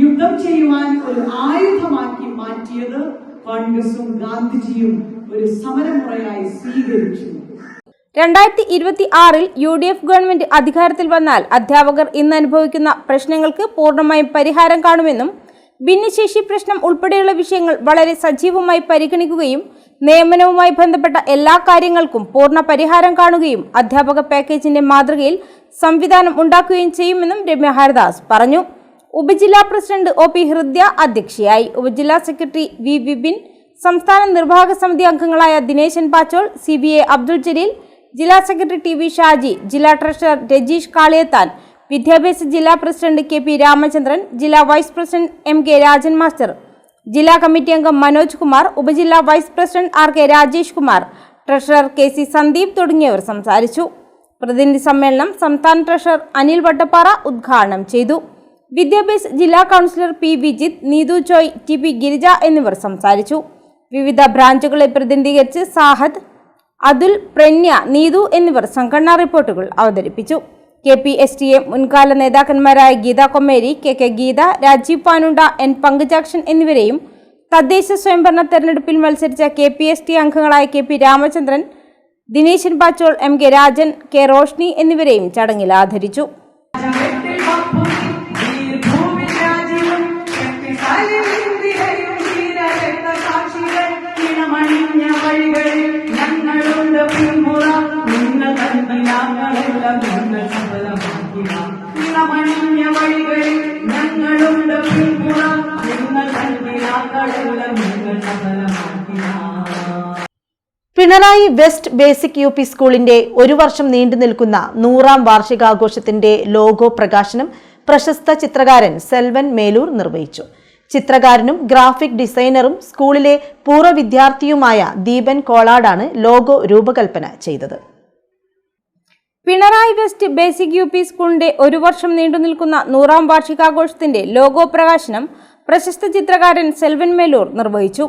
യുദ്ധം ചെയ്യുവാൻ ഒരു ആയുധമാക്കി മാറ്റിയത് കോൺഗ്രസും ഗാന്ധിജിയും ഒരു സമരമുറയായി സ്വീകരിച്ചു. 2026 UDF ഗവൺമെന്റ് അധികാരത്തിൽ വന്നാൽ അധ്യാപകർ ഇന്ന് അനുഭവിക്കുന്ന പ്രശ്നങ്ങൾക്ക് പൂർണ്ണമായും പരിഹാരം കാണുമെന്നും ഭിന്നശേഷി പ്രശ്നം ഉൾപ്പെടെയുള്ള വിഷയങ്ങൾ വളരെ സജീവമായി പരിഗണിക്കുകയും നിയമനവുമായി ബന്ധപ്പെട്ട എല്ലാ കാര്യങ്ങൾക്കും പൂർണ്ണ പരിഹാരം കാണുകയും അധ്യാപക പാക്കേജിന്റെ മാതൃകയിൽ സംവിധാനം ഉണ്ടാക്കുകയും ചെയ്യുമെന്നും രമ്യ ഹരിദാസ് പറഞ്ഞു. ഉപജില്ലാ പ്രസിഡന്റ് OP ഹൃദ്യ അധ്യക്ഷയായി. ഉപജില്ലാ സെക്രട്ടറി V വിപിൻ, സംസ്ഥാന നിർവാഹക സമിതി അംഗങ്ങളായ ദിനേശൻ പാച്ചോൾ, CBA അബ്ദുൾ ജലീൽ, ജില്ലാ സെക്രട്ടറി TV ഷാജി, ജില്ലാ ട്രഷറർ രജീഷ് കാളിയത്താൻ, വിദ്യാഭ്യാസ ജില്ലാ പ്രസിഡന്റ് KP രാമചന്ദ്രൻ, ജില്ലാ vice president MK Rajan master, ജില്ലാ കമ്മിറ്റി അംഗം മനോജ് കുമാർ, ഉപജില്ലാ vice president RK Rajesh Kumar, treasurer KC Sandeep തുടങ്ങിയവർ സംസാരിച്ചു. പ്രതിനിധി സമ്മേളനം സംസ്ഥാന ട്രഷറർ അനിൽ വട്ടപ്പാറ ഉദ്ഘാടനം ചെയ്തു. വിദ്യാഭ്യാസ ജില്ലാ councillor P Vijith, Neethu Joy, TP Girija എന്നിവർ സംസാരിച്ചു. വിവിധ ബ്രാഞ്ചുകളെ പ്രതിനിധീകരിച്ച് സാഹദ്, അതുൽ, പ്രന്യ, നീതു എന്നിവർ സംഘടനാ റിപ്പോർട്ടുകൾ അവതരിപ്പിച്ചു. KPSTA മുൻകാല നേതാക്കന്മാരായ ഗീത കൊമ്മേരി, KK ഗീത, രാജീവ് പാനുണ്ട, N പങ്കജാക്ഷൻ എന്നിവരെയും തദ്ദേശ സ്വയംഭരണ തെരഞ്ഞെടുപ്പിൽ മത്സരിച്ച KPSTA അംഗങ്ങളായ KP Ramachandran, Dineshan പാച്ചോൾ, MK Rajan, K Roshni എന്നിവരെയും ചടങ്ങിൽ ആദരിച്ചു. പിണറായി വെസ്റ്റ് ബേസിക് UP സ്കൂളിന്റെ 1 വർഷം നീണ്ടു നിൽക്കുന്ന 100ാം വാർഷികാഘോഷത്തിന്റെ ലോഗോ പ്രകാശനം പ്രശസ്ത ചിത്രകാരൻ സെൽവൻ മേലൂർ നിർവഹിച്ചു. ചിത്രകാരനും ഗ്രാഫിക് ഡിസൈനറും സ്കൂളിലെ പൂർവ്വ വിദ്യാർത്ഥിയുമായ ദീപൻ കോളാടാണ് ലോഗോ രൂപകൽപ്പന ചെയ്തത്. പിണറായി വെസ്റ്റ് ബേസിക് UP സ്കൂളിന്റെ 1 വർഷം നീണ്ടു നിൽക്കുന്ന 100ാം വാർഷികാഘോഷത്തിന്റെ ലോഗോ പ്രകാശനം പ്രശസ്ത ചിത്രകാരൻ സെൽവൻ മേലൂർ നിർവഹിച്ചു.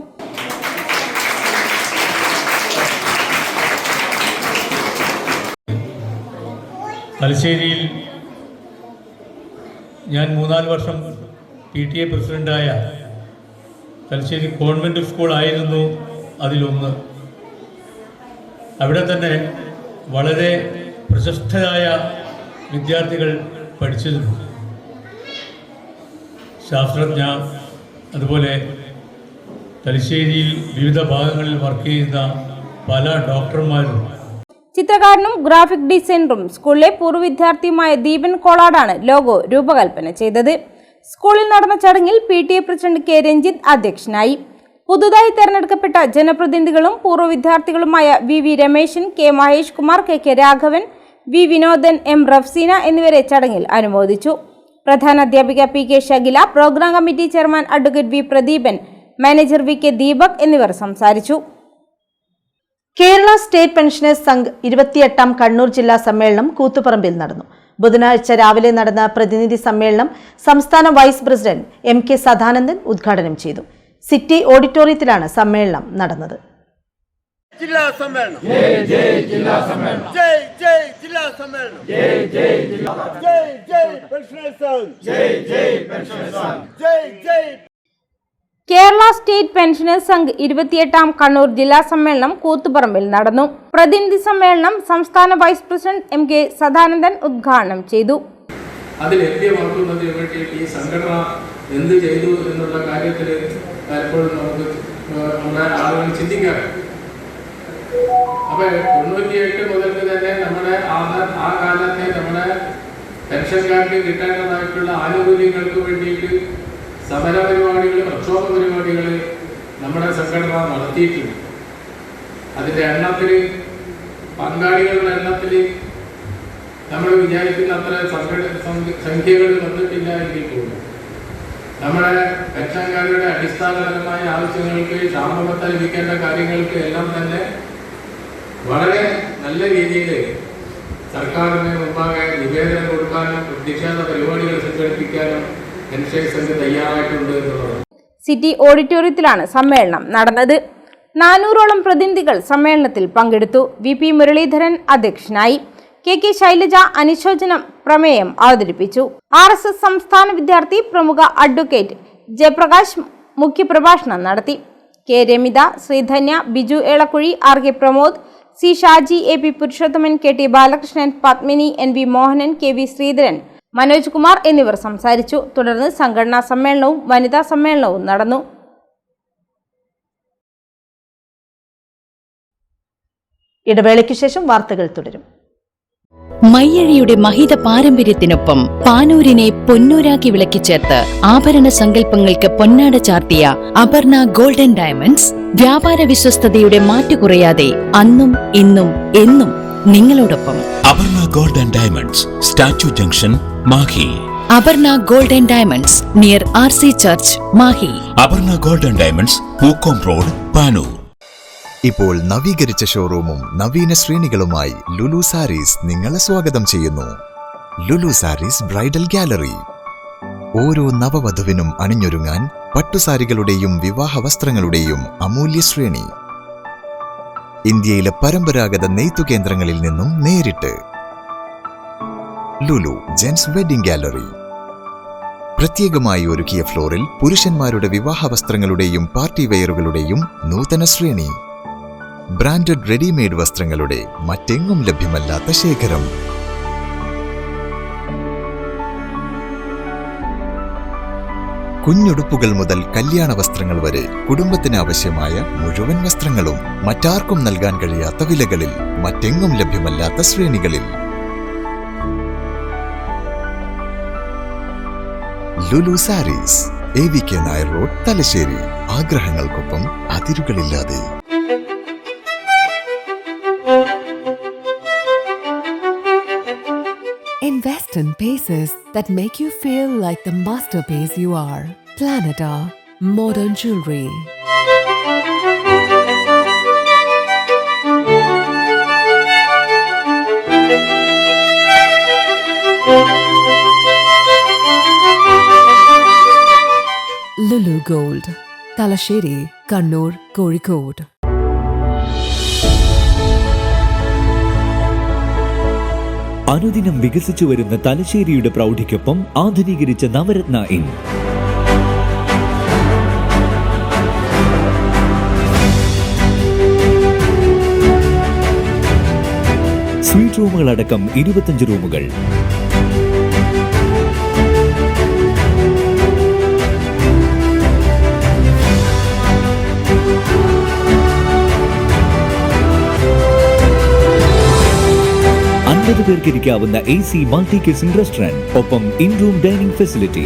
തലശ്ശേരിയിൽ ഞാൻ 3-4 വർഷം PTA പ്രസിഡൻ്റായ തലശ്ശേരി കോൺവെൻറ്റ് സ്കൂളായിരുന്നു അതിലൊന്ന്. അവിടെ തന്നെ വളരെ പ്രശസ്തരായ വിദ്യാർത്ഥികൾ പഠിച്ചിരുന്നു. ശാസ്ത്രജ്ഞ, അതുപോലെ തലശ്ശേരിയിൽ വിവിധ ഭാഗങ്ങളിൽ വർക്ക് ചെയ്യുന്ന പല ഡോക്ടർമാരും. ചിത്രകാരനും ഗ്രാഫിക് ഡിസൈനറും സ്കൂളിലെ പൂർവ്വ വിദ്യാർത്ഥിയുമായ ദീപൻ കോളാടാണ് ലോഗോ രൂപകൽപ്പന ചെയ്തത്. സ്കൂളിൽ നടന്ന ചടങ്ങിൽ PTA പ്രസിഡന്റ് K രഞ്ജിത്ത് അധ്യക്ഷനായി. പുതുതായി തെരഞ്ഞെടുക്കപ്പെട്ട ജനപ്രതിനിധികളും പൂർവ്വ വിദ്യാർത്ഥികളുമായ VV Rameshan, K Mahesh Kumar, KK Raghavan, V Vinodan, M Rafseena എന്നിവരെ ചടങ്ങിൽ അനുമോദിച്ചു. പ്രധാന അധ്യാപിക P K Shakila, program committee chairman advocate V Pradeepan, manager V K Deepak എന്നിവർ സംസാരിച്ചു. കേരള സ്റ്റേറ്റ് പെൻഷനേഴ്സ് സംഘ് 28ാം കണ്ണൂർ ജില്ലാ സമ്മേളനം കൂത്തുപറമ്പിൽ നടന്നു. ബുധനാഴ്ച രാവിലെ നടന്ന പ്രതിനിധി സമ്മേളനം സംസ്ഥാന vice president M K Sadanandan ഉദ്ഘാടനം ചെയ്തു. സിറ്റി ഓഡിറ്റോറിയത്തിലാണ് സമ്മേളനം നടന്നത്. ജില്ലാ സമ്മേളനം ജയ് ജയ് ജില്ലാ സമ്മേളനം ജയ് ജയ് ജില്ലാ സമ്മേളനം ജയ് ജയ് ജില്ലാ ജയ് ജയ് പെൻഷനേഴ്സ് സംഘ് ജയ് ജയ് പെൻഷനേഴ്സ് സംഘ് ജയ് ജയ്. കേരള സ്റ്റേറ്റ് പെൻഷനേഴ്സ് സംഘ് 28ാം കണ്ണൂർ ജില്ലാ സമ്മേളനം കൂത്തുപറമ്പിൽ നടന്നു. പ്രതിനിധി സമ്മേളനം സംസ്ഥാന vice president M K Sadanandan ഉദ്ഘാടനം ചെയ്തു. അതിൽ ലഭ്യമാക്കുന്നതിന് വേണ്ടി ഈ സംഘടന എന്ത് ചെയ്തു എന്നുള്ള കാര്യത്തിൽ പലപ്പോഴും നമുക്ക് നമ്മുടെ ആളുകൾ ചിന്തിക്കാം. അപ്പോൾ 98 മുതൽക്ക് തന്നെ നമ്മുടെ ആ കാലത്തെ നമ്മുടെ പെൻഷൻകാർക്ക് കിട്ടേണ്ടതായിട്ടുള്ള ആനുകൂല്യങ്ങൾക്ക് വേണ്ടിയിട്ട് സമര പരിപാടികൾ, പ്രക്ഷോഭ പരിപാടികൾ നമ്മുടെ സംഘടന നടത്തിയിട്ടുണ്ട്. അതിൻ്റെ എണ്ണത്തിൽ, പങ്കാളികളുടെ എണ്ണത്തിൽ നമ്മൾ വിചാരിക്കുന്ന അത്ര സംഖ്യകൾ വന്നിട്ടില്ല എങ്കിൽ പോലും നമ്മുടെ പെൻഷൻകാരുടെ അടിസ്ഥാനപരമായ ആവശ്യങ്ങൾക്ക്, ക്ഷാമബത്ത ലഭിക്കേണ്ട കാര്യങ്ങൾക്ക് എല്ലാം തന്നെ വളരെ നല്ല രീതിയിൽ സർക്കാരിന് മുമ്പാകെ നിവേദനം കൊടുക്കാനും പ്രതിഷേധ പരിപാടികൾ സംഘടിപ്പിക്കാനും പെൻഷനേഴ്സ് സംഘ് തയ്യാറായിട്ടുണ്ട് എന്നുള്ളതാണ്. സിറ്റി ഓഡിറ്റോറിയത്തിലാണ് സമ്മേളനം നടന്നത്. 400ഓളം പ്രതിനിധികൾ സമ്മേളനത്തിൽ പങ്കെടുത്തു. വി പി മുരളീധരൻ അധ്യക്ഷനായി. കെ കെ ശൈലജ അനുശോചനം പ്രമേയം അവതരിപ്പിച്ചു. RSS സംസ്ഥാന വിദ്യാർത്ഥി പ്രമുഖ അഡ്വക്കേറ്റ് ജയപ്രകാശ് മുഖ്യപ്രഭാഷണം നടത്തി. K Ramitha, Sreedhanya, Biju Elakkuzhi, R K Pramod, C Shaji, A P Purushothaman, K T Balakrishnan, Padmini, N V Mohanan, K V Sreedharan, Manoj Kumar എന്നിവർ സംസാരിച്ചു. തുടർന്ന് സംഘടനാ സമ്മേളനവും വനിതാ സമ്മേളനവും നടന്നു. ഇടവേളയ്ക്ക് ശേഷം വാർത്തകൾ തുടരും. മയ്യഴിയുടെ മഹിത പാരമ്പര്യത്തിനൊപ്പം പാനൂരിനെ പൊന്നൂരാക്കി വിളക്കിച്ചേർത്ത് ആഭരണ സങ്കല്പങ്ങൾക്ക് പൊന്നാട ചാർത്തിയ അപർണ ഗോൾഡൻ ഡയമണ്ട്സ് വ്യാപാര വിശ്വസ്തതയുടെ മാറ്റുകുറയാതെ അന്നും ഇന്നും എന്നും നിങ്ങളോടൊപ്പം. Aparna golden diamonds, statue junction, Mahe. Aparna golden diamonds near RC church, Mahe. Aparna golden diamonds, Pookkom road, Panoor. ഇപ്പോൾ നവീകരിച്ച ഷോറൂമും നവീന ശ്രേണികളുമായി ലുലു സാരീസ് നിങ്ങളെ സ്വാഗതം ചെയ്യുന്നു. Lulu sarees bridal gallery. ഓരോ നവവധുവിനും അണിഞ്ഞൊരുങ്ങാൻ പട്ടുസാരികളുടെയും വിവാഹ വസ്ത്രങ്ങളുടെയും അമൂല്യ ശ്രേണി. ഇന്ത്യയിലെ പരമ്പരാഗത നെയ്ത്തു കേന്ദ്രങ്ങളിൽ നിന്നും നേരിട്ട്. Lulu gents wedding gallery. പ്രത്യേകമായി ഒരുക്കിയ ഫ്ലോറിൽ പുരുഷന്മാരുടെ വിവാഹ വസ്ത്രങ്ങളുടെയും പാർട്ടി വെയറുകളുടെയും നൂതന ശ്രേണി. ബ്രാൻഡഡ് റെഡിമെയ്ഡ് വസ്ത്രങ്ങളുടെ മറ്റെങ്ങും ലഭ്യമല്ലാത്ത ശേഖരം. കുഞ്ഞുടുപ്പുകൾ മുതൽ കല്യാണ വസ്ത്രങ്ങൾ വരെ കുടുംബത്തിന് ആവശ്യമായ മുഴുവൻ വസ്ത്രങ്ങളും മറ്റാർക്കും നൽകാൻ കഴിയാത്ത വിലകളിൽ, മറ്റെങ്ങും ലഭ്യമല്ലാത്ത ശ്രേണികളിൽ. Lulu sarees, AVK Nair road, Thalassery. ആഗ്രഹങ്ങൾക്കൊപ്പം അതിരുകളില്ലാതെ. Invest in pieces that make you feel like the masterpiece you are. Planeta Modern Jewelry. Lulu Gold, Talasheri, Kannur, Kozhikode. അനുദിനം വികസിച്ചു വരുന്ന തലശ്ശേരിയുടെ പ്രൗഢിക്കൊപ്പം ആധുനീകരിച്ച നവരത്ന ഇൻ. സ്വീറ്റ് റൂമുകളടക്കം 25 റൂമുകൾ. പേർക്ക് ഇരിക്കാവുന്ന AC മൾട്ടി കിച്ചൺ റെസ്റ്റോറന്റ്, ഒപ്പം in room dining facility.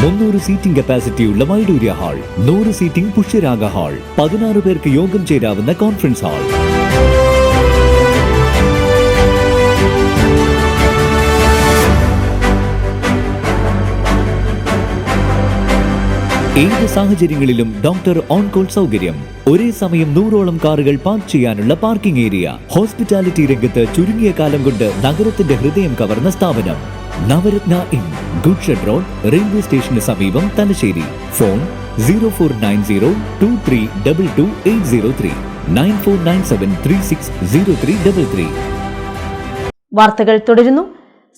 300 seating കപ്പാസിറ്റിയുള്ള Vaidurya hall, 100 seating Pushyaraga hall, 16 പേർക്ക് യോഗം ചേരാവുന്ന കോൺഫറൻസ് ഹാൾ. ഏത് സാഹചര്യങ്ങളിലും ഡോക്ടർ ഓൺ കോൾ സൗകര്യം, ഒരേ സമയം 100ഓളം കാറുകൾ പാർക്ക് ചെയ്യാനുള്ള പാർക്കിംഗ് ഏരിയ. ഹോസ്പിറ്റാലിറ്റി രംഗത്ത് ചുരുങ്ങിയ കാലം കൊണ്ട് നഗരത്തിന്റെ ഹൃദയം കവർന്ന സ്ഥാപനം Navaratna inn, good shed road, railway സ്റ്റേഷന് സമീപം, തലശ്ശേരി. ഫോൺ 049023228803 9497360333. വാർത്തകൾ തുടരുന്നു.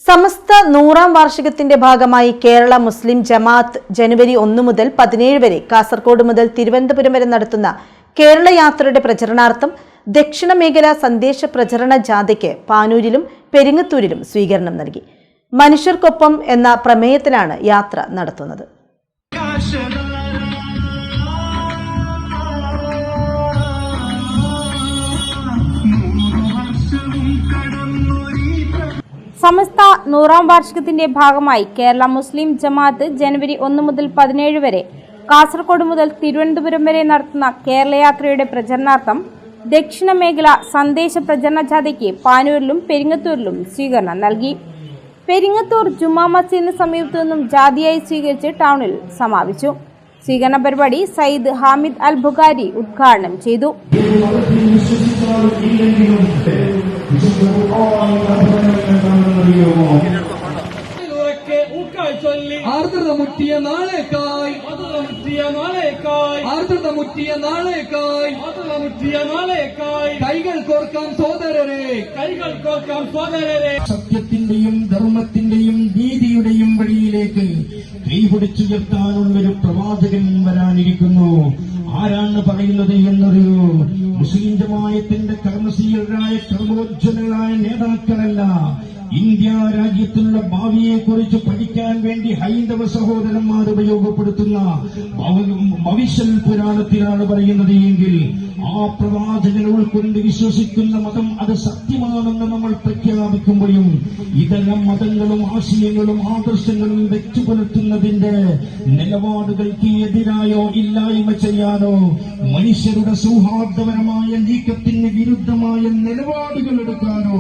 സമസ്ത 100ാം വാർഷികത്തിന്റെ ഭാഗമായി കേരള മുസ്ലിം ജമാഅത്ത് ജനുവരി 1 മുതൽ 17 വരെ കാസർഗോഡ് മുതൽ തിരുവനന്തപുരം വരെ നടത്തുന്ന കേരള യാത്രയുടെ പ്രചരണാർത്ഥം ദക്ഷിണ മേഖല സന്ദേശ പ്രചരണ ജാഥയ്ക്ക് പാനൂരിലും പെരിങ്ങത്തൂരിലും സ്വീകരണം നൽകി. മനുഷ്യർക്കൊപ്പം എന്ന പ്രമേയത്തിലാണ് യാത്ര നടത്തുന്നത്. സമസ്ത 100ാം വാർഷികത്തിന്റെ ഭാഗമായി കേരള മുസ്ലിം ജമാഅത്ത് ജനുവരി 1 മുതൽ 17 വരെ കാസർഗോഡ് മുതൽ തിരുവനന്തപുരം വരെ നടത്തുന്ന കേരള യാത്രയുടെ പ്രചരണാർത്ഥം ദക്ഷിണ മേഖല സന്ദേശ പ്രചരണ ജാഥയ്ക്ക് പാനൂരിലും പെരിങ്ങത്തൂരിലും സ്വീകരണം നൽകി. പെരിങ്ങത്തൂർ ജുമാ മസ്ജിദിന് സമീപത്തു നിന്നും ജാഥയായി സ്വീകരിച്ച് ടൗണിൽ സമാപിച്ചു. സ്വീകരണ പരിപാടി സയ്യിദ് ഹാമിദ് അൽ ബുഖാരി ഉദ്ഘാടനം ചെയ്തു. ആർദ്രത മുറ്റിയ നാളേക്കായി, ആർദ്രത മുറ്റിയ നാളേക്കായി, കൈകൾ കോർക്കാം സോദരരെ, കൈകൾ കോർക്കാം സോദരരെ. സത്യത്തിന്റെയും ധർമ്മത്തിന്റെയും നീതിയുടെയും വഴിയിലേക്ക് കൈപിടിച്ചുയർത്താനുള്ളൊരു പ്രവാചകൻ വരാനിരിക്കുന്നു. ആരാണ് പറയുന്നത് എന്നൊരു മുസ്ലിം ജമാഅത്തിന്റെ കർമ്മശീലരായ കർമ്മോജ്വലരായ നേതാക്കളല്ല, ഇന്ത്യ രാജ്യത്തുള്ള ഭാവിയെക്കുറിച്ച് പഠിക്കാൻ വേണ്ടി ഹൈന്ദവ സഹോദരന്മാർ ഉപയോഗപ്പെടുത്തുന്ന ഭവിഷ്യൽ പുരാണത്തിലാണ് പറയുന്നത് എങ്കിൽ ആ പ്രവാചകനെ ഉൾക്കൊണ്ട് വിശ്വസിക്കുന്ന മതം അത് സത്യമാണെന്ന് നമ്മൾ പ്രഖ്യാപിക്കുമ്പോഴും ഇതെല്ലാം മതങ്ങളും ആശയങ്ങളും ആദർശങ്ങളും വെച്ചു പുലർത്തുന്നതിന്റെ നിലപാടുകൾക്ക് എതിരായോ ഇല്ലായ്മ ചെയ്യാനോ മനുഷ്യരുടെ സൗഹാർദ്ദപരമായ നീക്കത്തിന് വിരുദ്ധമായ നിലപാടുകൾ എടുക്കാനോ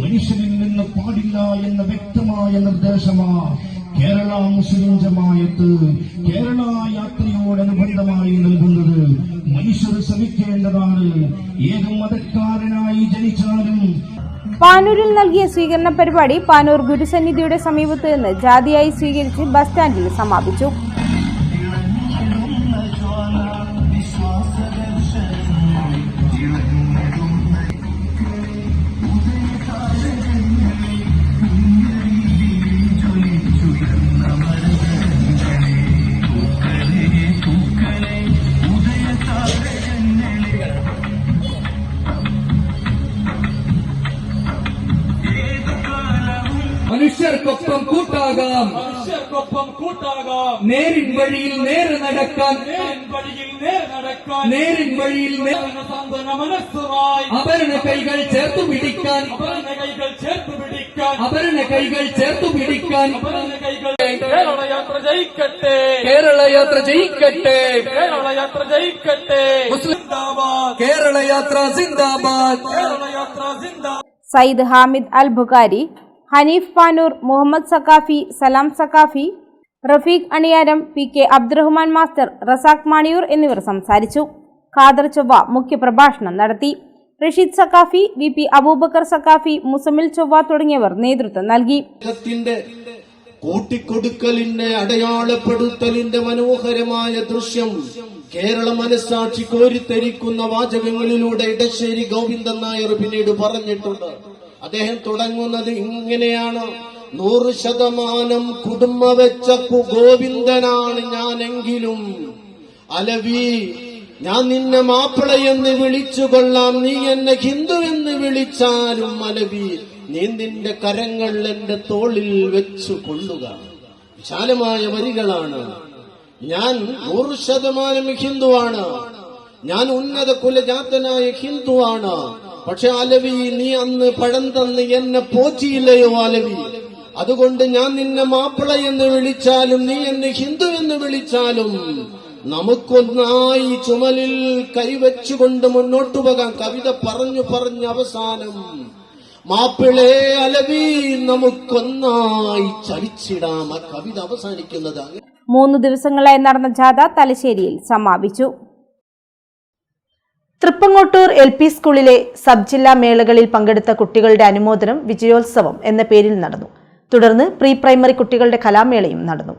മനുഷ്യരിൽ നിന്ന് പാടില്ല എന്ന വ്യക്തമായ നിർദ്ദേശമാണ് കേരള മുസ്ലിം ജമാഅത്ത് കേരള യാത്രയോടനുബന്ധമായി നൽകുന്നത്. മനുഷ്യർ ശ്രമിക്കേണ്ടതാണ്. ഏത് മതക്കാരനായി ജനിച്ചാലും. പാനൂരിൽ നൽകിയ സ്വീകരണ പരിപാടി പാനൂർ ഗുരുസന്നിധിയുടെ സമീപത്ത് നിന്ന് ജാഥയായി സ്വീകരിച്ച് ബസ് സ്റ്റാൻഡിൽ സമാപിച്ചു. മനുഷ്യർക്കൊപ്പം കൂട്ടാകാം, നേരിൻ വഴിയിൽ നേരെ നടക്കാൻ, നേരിൻ വഴിയിൽ അപരണ കൈകൾ ചേർത്തു പിടിക്കാൻ, അപരണ കൈകൾ ചേർത്തു പിടിക്കാൻ. കേരള യാത്ര ജയിക്കട്ടെ, കേരള യാത്ര ജയിക്കട്ടെ, കേരള യാത്ര ജയിക്കട്ടെ. കേരള യാത്ര സിന്ദാബാദ്, കേരള യാത്ര സിന്ദാബാദ്. സയ്യിദ് ഹാമിദ് അൽ ബുഖാരി, ഹനീഫ് പാനൂർ, മുഹമ്മദ് സക്കാഫി, സലാം സക്കാഫി, റഫീഖ് അണിയാരം, പി.കെ. അബ്ദുറഹ്മാൻ മാസ്റ്റർ, റസാഖ് മാണിയൂർ എന്നിവർ സംസാരിച്ചു. ഖാദർ ചൊവ്വ മുഖ്യപ്രഭാഷണം നടത്തി. റഷീദ് സക്കാഫി, വി.പി. അബൂബക്കർ സക്കാഫി, മുസമിൽ ചൊവ്വ തുടങ്ങിയവർ നേതൃത്വം നൽകി. കൂട്ടിക്കൊടുക്കലിന്റെ അടയാളപ്പെടുത്തലിന്റെ മനോഹരമായ ദൃശ്യം കേരള മനസ്സാക്ഷി കോരിത്തെരിക്കുന്ന വാചകങ്ങളിലൂടെ ഇടശ്ശേരി ഗോവിന്ദൻ നായർ പിന്നീട് പറഞ്ഞിട്ടുണ്ട്. അദ്ദേഹം തുടങ്ങുന്നത് ഇങ്ങനെയാണ്: 100% കുടുംബ വെച്ച ഗോവിന്ദനാണ് ഞാനെങ്കിലും അലവി, ഞാൻ നിന്നെ മാപ്പിളയെന്ന് വിളിച്ചുകൊള്ളാം, നീ എന്നെ ഹിന്ദു എന്ന് വിളിച്ചാലും അലവി, നീ നിന്റെ കരങ്ങൾ എന്റെ തോളിൽ വെച്ചു കൊള്ളുക. വിശാലമായ വരികളാണ്. ഞാൻ 100% ഹിന്ദുവാണ്, ഞാൻ ഉന്നത കുലജാതനായ ഹിന്ദുവാണ്. പക്ഷെ അലവി, നീ അന്ന് പഴം തന്ന് എന്നെ പോറ്റിയില്ലയോ അലവി? അതുകൊണ്ട് ഞാൻ നിന്നെ മാപ്പിള എന്ന് വിളിച്ചാലും നീ എന്നെ ഹിന്ദു എന്ന് വിളിച്ചാലും നമുക്കൊന്നായി ചുമലിൽ കൈവച്ചുകൊണ്ട് മുന്നോട്ടു പോകാം. കവിത പറഞ്ഞു അവസാനം മാപ്പിളേ അലവി നമുക്കൊന്നായി ചലിച്ചിടാം. ആ കവിത അവസാനിക്കുന്നത് 3 ദിവസങ്ങളായി നടന്ന ജാഥ തലശ്ശേരിയിൽ സമാപിച്ചു. തൃപ്പങ്ങോട്ടൂർ LP സ്കൂളിലെ സബ് ജില്ലാ മേളകളിൽ പങ്കെടുത്ത കുട്ടികളുടെ അനുമോദനം വിജയോത്സവം എന്ന പേരിൽ നടന്നു. തുടർന്ന് പ്രീ പ്രൈമറി കുട്ടികളുടെ കലാമേളയും നടന്നു.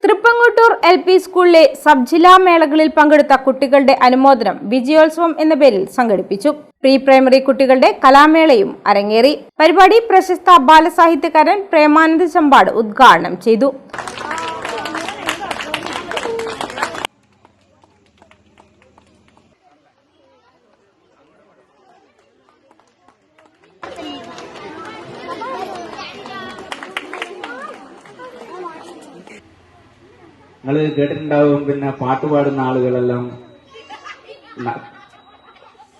തൃപ്പങ്ങോട്ടൂർ LP സ്കൂളിലെ സബ് ജില്ലാ മേളകളിൽ പങ്കെടുത്ത കുട്ടികളുടെ അനുമോദനം വിജയോത്സവം എന്ന പേരിൽ സംഘടിപ്പിച്ചു. പ്രീ പ്രൈമറി കുട്ടികളുടെ കലാമേളയും അരങ്ങേറി. പരിപാടി പ്രശസ്ത ബാലസാഹിത്യകാരൻ പ്രേമാനന്ദ് ചമ്പാട് ഉദ്ഘാടനം ചെയ്തു. നിങ്ങൾ കേട്ടിട്ടുണ്ടാവും, പിന്നെ പാട്ടുപാടുന്ന ആളുകളെല്ലാം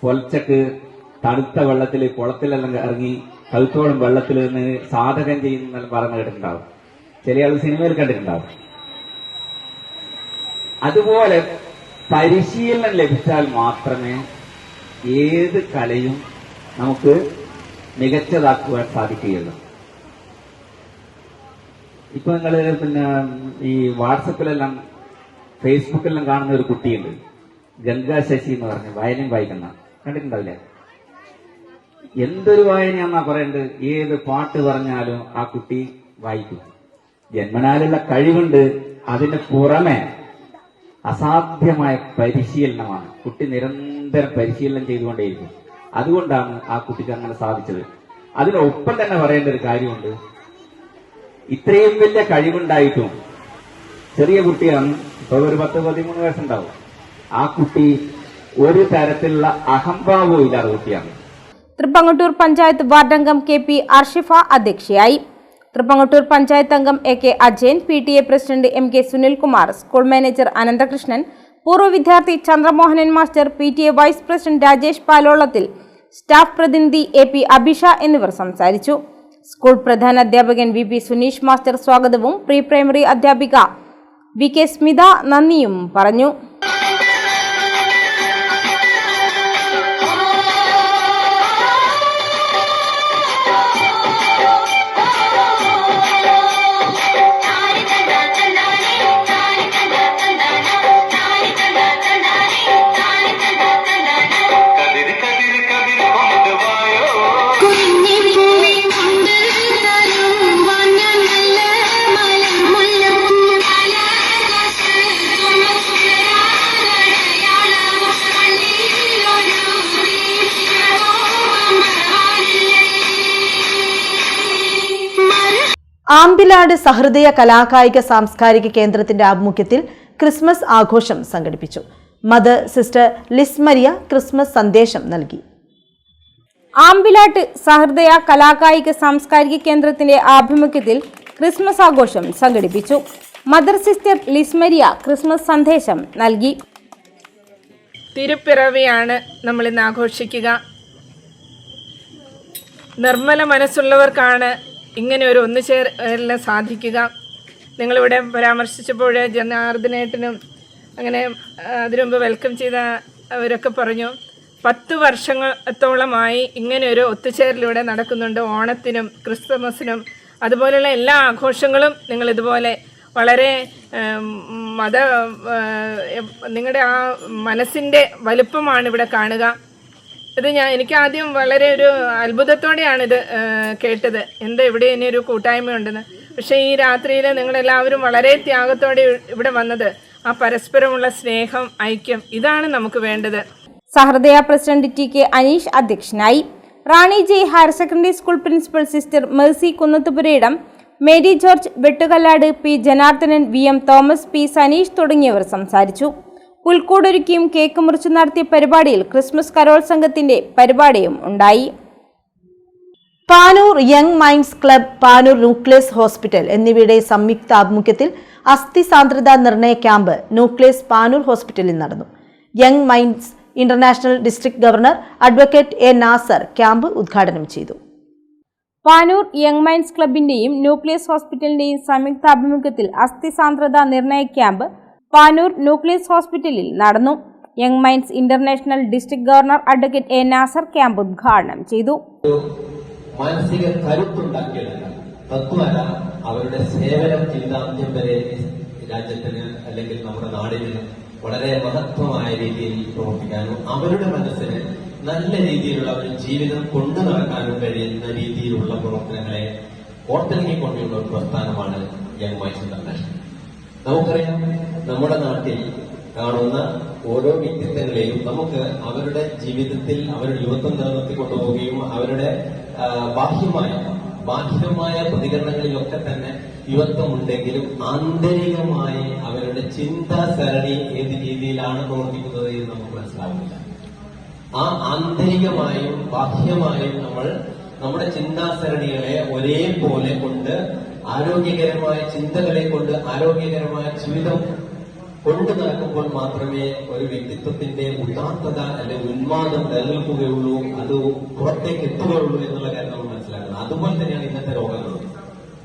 പൊലച്ചക്ക് തണുത്ത വെള്ളത്തിൽ കുളത്തിലെല്ലാം ഇറങ്ങി കഴുത്തോളം വെള്ളത്തിൽ നിന്ന് സാധകം ചെയ്യുന്നെല്ലാം പറഞ്ഞു കേട്ടിട്ടുണ്ടാവും. ചില ആൾ സിനിമയിൽ കണ്ടിട്ടുണ്ടാവും. അതുപോലെ പരിശീലനം ലഭിച്ചാൽ മാത്രമേ ഏത് കലയും നമുക്ക് മികച്ചതാക്കുവാൻ സാധിക്കുകയുള്ളൂ. ഇപ്പൊ നിങ്ങള് പിന്നെ ഈ വാട്സപ്പിലെല്ലാം ഫേസ്ബുക്കിലെല്ലാം കാണുന്ന ഒരു കുട്ടിയുണ്ട്, ഗംഗാ ശശി എന്ന് പറഞ്ഞ് വയലിൻ വായിക്കുന്ന, കണ്ടിട്ടുണ്ടാവില്ലേ? എന്തൊരു വായനയാന്നാ പറയണ്ട്. ഏത് പാട്ട് പറഞ്ഞാലും ആ കുട്ടി വായിക്കും. ജന്മനാലുള്ള കഴിവുണ്ട്. അതിന് പുറമെ അസാധ്യമായ പരിശീലനമാണ്. കുട്ടി നിരന്തരം പരിശീലനം ചെയ്തുകൊണ്ടേയിരിക്കും. അതുകൊണ്ടാണ് ആ കുട്ടിക്ക് അങ്ങനെ സാധിച്ചത്. അതിനൊപ്പം തന്നെ പറയേണ്ട ഒരു കാര്യമുണ്ട്. ഇത്രയും വലിയ കഴിവുണ്ടായിട്ടും ചെറിയ കുട്ടിയാണ്, ഇപ്പൊ ഒരു 10-13 വയസ്സുണ്ടാവും. ആ കുട്ടി ഒരു തരത്തിലുള്ള അഹംഭാവവും ഇല്ലാത്ത കുട്ടിയാണ്. തൃപ്പങ്ങോട്ടൂർ പഞ്ചായത്ത് വാർഡംഗം KP അർഷിഫ അധ്യക്ഷയായി. തൃപ്പങ്ങോട്ടൂർ പഞ്ചായത്ത് അംഗം AK Ajayan, PTA president MK Sunilkumar, school manager Ananthakrishnan, പൂർവ്വ വിദ്യാർത്ഥി Chandramohanan master, PTA vice president Rajesh പാലോളത്തിൽ, സ്റ്റാഫ് പ്രതിനിധി AP അഭിഷ എന്നിവർ സംസാരിച്ചു. സ്കൂൾ പ്രധാന അധ്യാപകൻ VP സുനീഷ് മാസ്റ്റർ സ്വാഗതവും പ്രീ പ്രൈമറി അധ്യാപിക VK സ്മിത നന്ദിയും പറഞ്ഞു. ആമ്പിലാട് സഹൃദയ കലാകായിക സാംസ്കാരിക കേന്ദ്രത്തിന്റെ ആഭിമുഖ്യത്തിൽ ക്രിസ്മസ് ആഘോഷം സംഘടിപ്പിച്ചു. മദർ സിസ്റ്റർ ലിസ്മരിയ ക്രിസ്മസ് സന്ദേശം നൽകി. ആമ്പിലാട്ട് സഹൃദയ കലാകായിക സാംസ്കാരിക കേന്ദ്രത്തിന്റെ ആഭിമുഖ്യത്തിൽ ക്രിസ്മസ് ആഘോഷം സംഘടിപ്പിച്ചു. മദർ സിസ്റ്റർ ലിസ്മരിയ ക്രിസ്മസ് സന്ദേശം നൽകി. തിരുപ്പിറവിയാണ് നമ്മളിന്ന് ആഘോഷിക്കുക. നിർമ്മല മനസ്സുള്ളവർക്കാണ് ഇങ്ങനെ ഒരു ഒന്നുചേരലിന് സാധിക്കുക. നിങ്ങളിവിടെ പരാമർശിച്ചപ്പോൾ ജനാർദ്ദനേട്ടനും അങ്ങനെ അതിനു മുമ്പ് വെൽക്കം ചെയ്ത അവരൊക്കെ പറഞ്ഞു 10 വർഷത്തോളമായി ഇങ്ങനെ ഒരു ഒത്തുചേരലിവിടെ നടക്കുന്നുണ്ട്. ഓണത്തിനും ക്രിസ്മസിനും അതുപോലെയുള്ള എല്ലാ ആഘോഷങ്ങളും നിങ്ങൾ ഇതുപോലെ വളരെ നിങ്ങളുടെ ആ മനസ്സിൻ്റെ വലുപ്പമാണ് ഇവിടെ കാണുക. ഇത് എനിക്ക് ആദ്യം വളരെ ഒരു അത്ഭുതത്തോടെയാണ് ഇത് കേട്ടത്. എന്താ ഇവിടെ ഇനി ഒരു കൂട്ടായ്മയുണ്ടെന്ന്. പക്ഷേ ഈ രാത്രിയിൽ നിങ്ങളെല്ലാവരും വളരെ ത്യാഗത്തോടെ ഇവിടെ വന്നത് ആ പരസ്പരമുള്ള സ്നേഹം, ഐക്യം, ഇതാണ് നമുക്ക് വേണ്ടത്. സഹൃദയ പ്രസിഡന്റ് TK അനീഷ് അധ്യക്ഷനായി. Rani J higher secondary school principal sister Mercy Kunnathupurayidam, Mary George Vettukallad, P Janardhanan, VM Thomas, P Saneesh തുടങ്ങിയവർ സംസാരിച്ചു. പുൽക്കൂടൊരുക്കിയും കേക്ക് മുറിച്ചു നടത്തിയ പരിപാടിയിൽ ക്രിസ്മസ് കരോൾ സംഘത്തിന്റെ പരിപാടിയും ഉണ്ടായി. Panoor young minds club, Panoor nucleus hospital എന്നിവയുടെ സംയുക്ത ആഭിമുഖ്യത്തിൽ അസ്ഥി സാന്ദ്രതാ നിർണയ ക്യാമ്പ് ന്യൂക്ലിയസ് പാനൂർ ഹോസ്പിറ്റലിൽ നടന്നു. Young minds international district governor advocate A Nasar camp ഉദ്ഘാടനം ചെയ്തു. പാനൂർ യങ് മൈൻഡ്സ് ക്ലബിന്റെയും ന്യൂക്ലിയസ് ഹോസ്പിറ്റലിന്റെയും സംയുക്താഭിമുഖ്യത്തിൽ അസ്ഥി സാന്ദ്രത നിർണയ ക്യാമ്പ് പാനൂർ ന്യൂക്ലിയസ് ഹോസ്പിറ്റലിൽ നടന്നു. Young minds international district governor advocate A Nasar camp ഉദ്ഘാടനം ചെയ്തു. മാനസിക കരുത്തുണ്ടാക്കിയെടുക്കാൻ തത്വമല്ല, അവരുടെ സേവനം ജീവിതാന്ത്യം വരെ രാജ്യത്തിന് അല്ലെങ്കിൽ നമ്മുടെ നാടിന് വളരെ മഹത്വമായ രീതിയിൽ പ്രവർത്തിക്കാനും അവരുടെ മനസ്സിന് നല്ല രീതിയിലുള്ള ഒരു ജീവിതം കൊണ്ടു നടക്കാനും കഴിയുന്ന രീതിയിലുള്ള പ്രവർത്തനങ്ങളെ കോർത്തിണങ്ങിക്കൊണ്ടുള്ള ഒരു പ്രസ്ഥാനമാണ് യങ് മൈൻഡ്സ് ഇന്റർനാഷണൽ. നമുക്കറിയാം, നമ്മുടെ നാട്ടിൽ കാണുന്ന ഓരോ വ്യക്തിത്വങ്ങളെയും നമുക്ക് അവരുടെ ജീവിതത്തിൽ അവരുടെ യുവത്വം നിലനിർത്തി കൊണ്ടുപോവുകയും അവരുടെ ബാഹ്യമായ പ്രതികരണങ്ങളിലൊക്കെ തന്നെ യുവത്വം ഉണ്ടെങ്കിലും ആന്തരികമായി അവരുടെ ചിന്താസരണി ഏത് രീതിയിലാണ് പ്രവർത്തിക്കുന്നത് എന്ന് നമുക്ക് മനസ്സിലാവില്ല. ആ ആന്തരികമായും ബാഹ്യമായും നമ്മൾ നമ്മുടെ ചിന്താസരണികളെ ഒരേപോലെ കൊണ്ട് ആരോഗ്യകരമായ ചിന്തകളെ കൊണ്ട് ആരോഗ്യകരമായ ജീവിതം കൊണ്ടു നടക്കുമ്പോൾ മാത്രമേ ഒരു വ്യക്തിത്വത്തിന്റെ ഉദാത്തത അല്ലെങ്കിൽ ഉന്മാദം നിലനിൽക്കുകയുള്ളൂ, അത് പുറത്തേക്ക് എത്തുകയുള്ളൂ എന്നുള്ള കാര്യം നമ്മൾ മനസ്സിലാക്കുന്നത്. അതുപോലെ തന്നെയാണ് ഇന്നത്തെ രോഗങ്ങളും.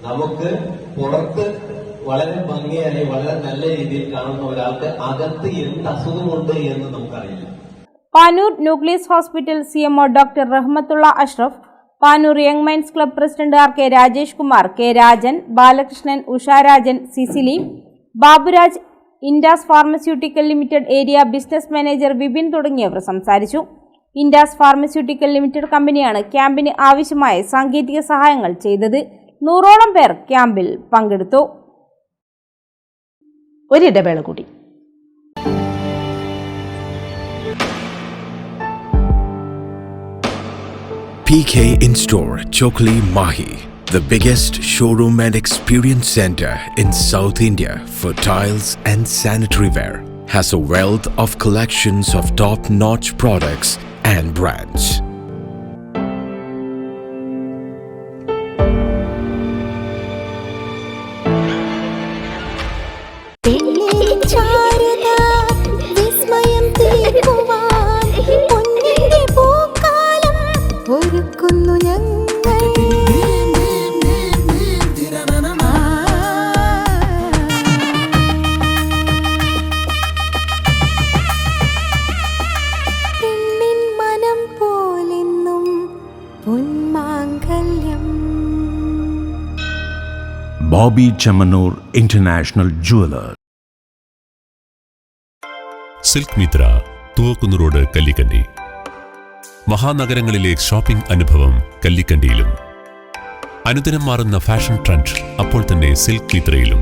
നമുക്ക് പുറത്ത് വളരെ ഭംഗിയായി വളരെ നല്ല രീതിയിൽ കാണുന്ന ഒരാൾക്ക് അകത്ത് എന്ത് അസുഖമുണ്ട് എന്ന് നമുക്കറിയില്ല. Panoor nucleus hospital CMO doctor Rahmathulla Ashraf, Panoor young minds club president RK Rajesh Kumar, K Rajan, Balakrishnan, Usharajan, Cecily, Baburaj, Intas pharmaceutical limited area business manager Vipin തുടങ്ങിയവർ സംസാരിച്ചു. ഇൻഡാസ് ഫാർമസ്യൂട്ടിക്കൽ ലിമിറ്റഡ് കമ്പനിയാണ് ക്യാമ്പിന് ആവശ്യമായ സാങ്കേതിക സഹായങ്ങൾ ചെയ്തത്. 100ഓളം പേർ ക്യാമ്പിൽ പങ്കെടുത്തു. ഒരിടവേള കൂടി. PK In-Store, Chokli, Mahi, the biggest showroom and experience center in South India for tiles and sanitary ware, has a wealth of collections of top-notch products and brands. Bobby Chamanur International Jeweler. Silk Mitra, Thuvakkunnu road, Kallikandi. മഹാനഗരങ്ങളിലെ ഷോപ്പിംഗ് അനുഭവം കല്ലിക്കണ്ടിയിലും. അനുദിനം മാറുന്ന ഫാഷൻ ട്രെൻഡ് അപ്പോൾ തന്നെ സിൽക്ക് മിത്രയിലും.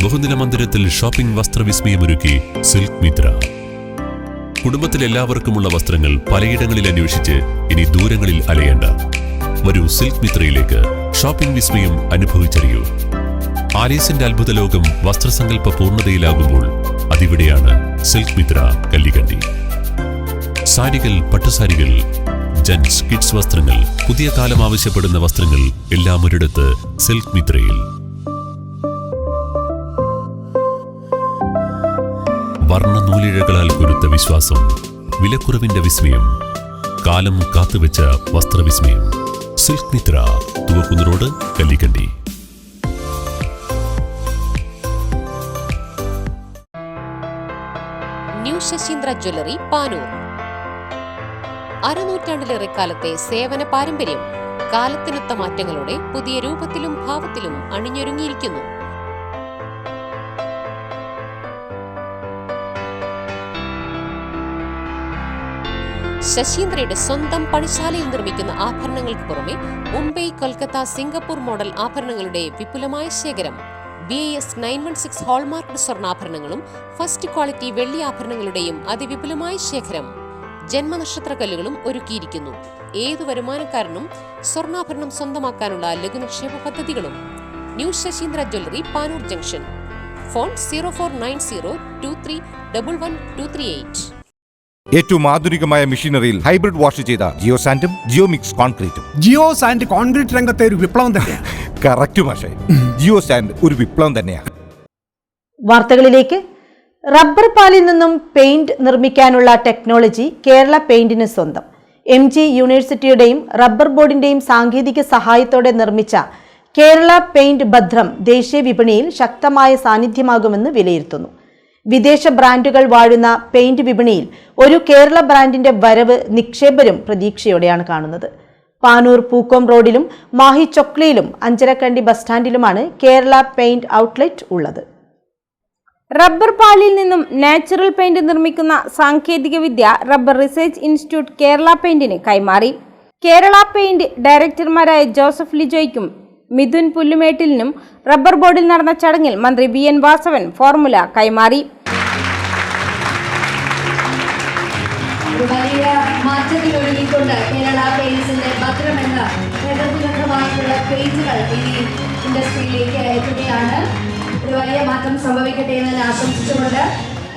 ബഹുനില മന്ദിരത്തിൽ ഷോപ്പിംഗ് വസ്ത്രവിസ്മയമൊരുക്കി സിൽക്ക് മിത്ര. കുടുംബത്തിലെല്ലാവർക്കുമുള്ള വസ്ത്രങ്ങൾ പലയിടങ്ങളിൽ അന്വേഷിച്ച് ഇനി ദൂരങ്ങളിൽ അലയേണ്ട. വരൂ സിൽക്ക് മിത്രയിലേക്ക്. ഷോപ്പിംഗ് വിസ്മയം അനുഭവിച്ചറിയൂ. ആലീസിന്റെ അത്ഭുത ലോകം വസ്ത്രസങ്കല്പ പൂർണ്ണതയിലാകുമ്പോൾ അതിവിടെയാണ് സിൽക്ക് മിത്ര, കല്ലിക്കണ്ടി. സാരികൾ, പട്ടുസാരികൾ, ജെന്റ്സ്, കിഡ്സ് വസ്ത്രങ്ങൾ, പുതിയ കാലം ആവശ്യപ്പെടുന്ന വസ്ത്രങ്ങൾ എല്ലാം ഒരിടത്ത് സിൽക്ക് മിത്രയിൽ. വർണ്ണനൂലിഴകളാൽ കുരുത്ത വിശ്വാസം, വിലക്കുറവിന്റെ വിസ്മയം, കാലം കാത്തുവെച്ച വസ്ത്രവിസ്മയം. Silk Mitra, Thuvakkunnu road, Kallikandi. New Sasheendra jewellery, Panoor. അരനൂറ്റാണ്ടിലേറെ കാലത്തെ സേവന പാരമ്പര്യം കാലത്തിനൊത്ത മാറ്റങ്ങളോടെ പുതിയ രൂപത്തിലും ഭാവത്തിലും അണിഞ്ഞൊരുങ്ങിയിരിക്കുന്നു. ശശീന്ദ്രയുടെ സ്വന്തം പണിശാലയിൽ നിർമ്മിക്കുന്ന ആഭരണങ്ങൾക്ക് പുറമെ മുംബൈ, കൊൽക്കത്ത, സിംഗപ്പൂർ മോഡൽ ആഭരണങ്ങളുടെ വിപുലമായ ശേഖരം. BIS 916 ഹോൾമാർക്ക്ഡ് സ്വർണ്ണാഭരണങ്ങളും ഫസ്റ്റ് ക്വാളിറ്റി വെള്ളി ആഭരണങ്ങളുടെയും അതിവിപുലമായ ശേഖരം. ജന്മനക്ഷത്രക്കല്ലുകളും ഒരുക്കിയിരിക്കുന്നു. ഏതു വരുമാനക്കാരനും സ്വർണ്ണാഭരണം സ്വന്തമാക്കാനുള്ള ലഘുനിക്ഷേപ പദ്ധതികളും. New Sasheendra jewellery, Panoor junction. Phone 049023112238. ഏറ്റവും ആധുനികമായ മെഷീനറിയിൽ ഹൈബ്രിഡ് വാഷ് ചെയ്ത ജിയോ സാൻഡും ജിയോ മിക്സ് കോൺക്രീറ്റും. ജിയോ സാൻഡ് കോൺക്രീറ്റ് രംഗത്തെ ഒരു വിപ്ലവം തന്നെയാണ്. കറക്റ്റ് മാഷേ, ജിയോ സാൻഡ് ഒരു വിപ്ലവം തന്നെയാണ്. വാർത്തകളിലേക്ക്. റബ്ബർ പാലിൽ നിന്നും പെയിന്റ് നിർമ്മിക്കാനുള്ള ടെക്നോളജി കേരള പെയിന്റിന് സ്വന്തം. MG യൂണിവേഴ്സിറ്റിയുടെയും റബ്ബർ ബോർഡിന്റെയും സാങ്കേതിക സഹായത്തോടെ നിർമ്മിച്ച കേരള പെയിന്റ് ഭദ്രം ദേശീയ വിപണിയിൽ ശക്തമായ സാന്നിധ്യമാകുമെന്ന് വിലയിരുത്തുന്നു. വിദേശ ബ്രാൻഡുകൾ വാഴുന്ന പെയിന്റ് വിപണിയിൽ ഒരു കേരള ബ്രാൻഡിന്റെ വരവ് നിക്ഷേപരും പ്രതീക്ഷയോടെയാണ് കാണുന്നത്. പാനൂർ പൂക്കോം റോഡിലും മാഹി ചൊക്ലിയിലും അഞ്ചരക്കണ്ടി ബസ് സ്റ്റാൻഡിലുമാണ് കേരള പെയിന്റ് ഔട്ട്ലെറ്റ് ഉള്ളത്. റബ്ബർ പാലിൽ നിന്നും നാച്ചുറൽ പെയിന്റ് നിർമ്മിക്കുന്ന സാങ്കേതിക വിദ്യ റബ്ബർ റിസർച്ച് ഇൻസ്റ്റിറ്റ്യൂട്ട് കേരള പെയിന്റിന് കൈമാറി. കേരള പെയിന്റ് ഡയറക്ടർമാരായ ജോസഫ് ലിജോയ്ക്കും മിഥുൻ പുല്ലുമേട്ടിലിനും റബ്ബർ ബോർഡിൽ നടന്ന ചടങ്ങിൽ മന്ത്രി BN വാസവൻ ഫോർമുല കൈമാറി. വലിയ മാറ്റത്തിലൊരുങ്ങിക്കൊണ്ട് കേരള പെയിന്റ്സിന്റെ ഭദ്രം എന്ന പ്രകൃതിബദ്ധമായിട്ടുള്ള പെയിന്റുകൾ ഇനി ഇൻഡസ്ട്രിയിലേക്ക് എത്തുകയാണ്. ഒരു വലിയ മാറ്റം സംഭവിക്കട്ടെ എന്ന് ആശംസിച്ചുകൊണ്ട്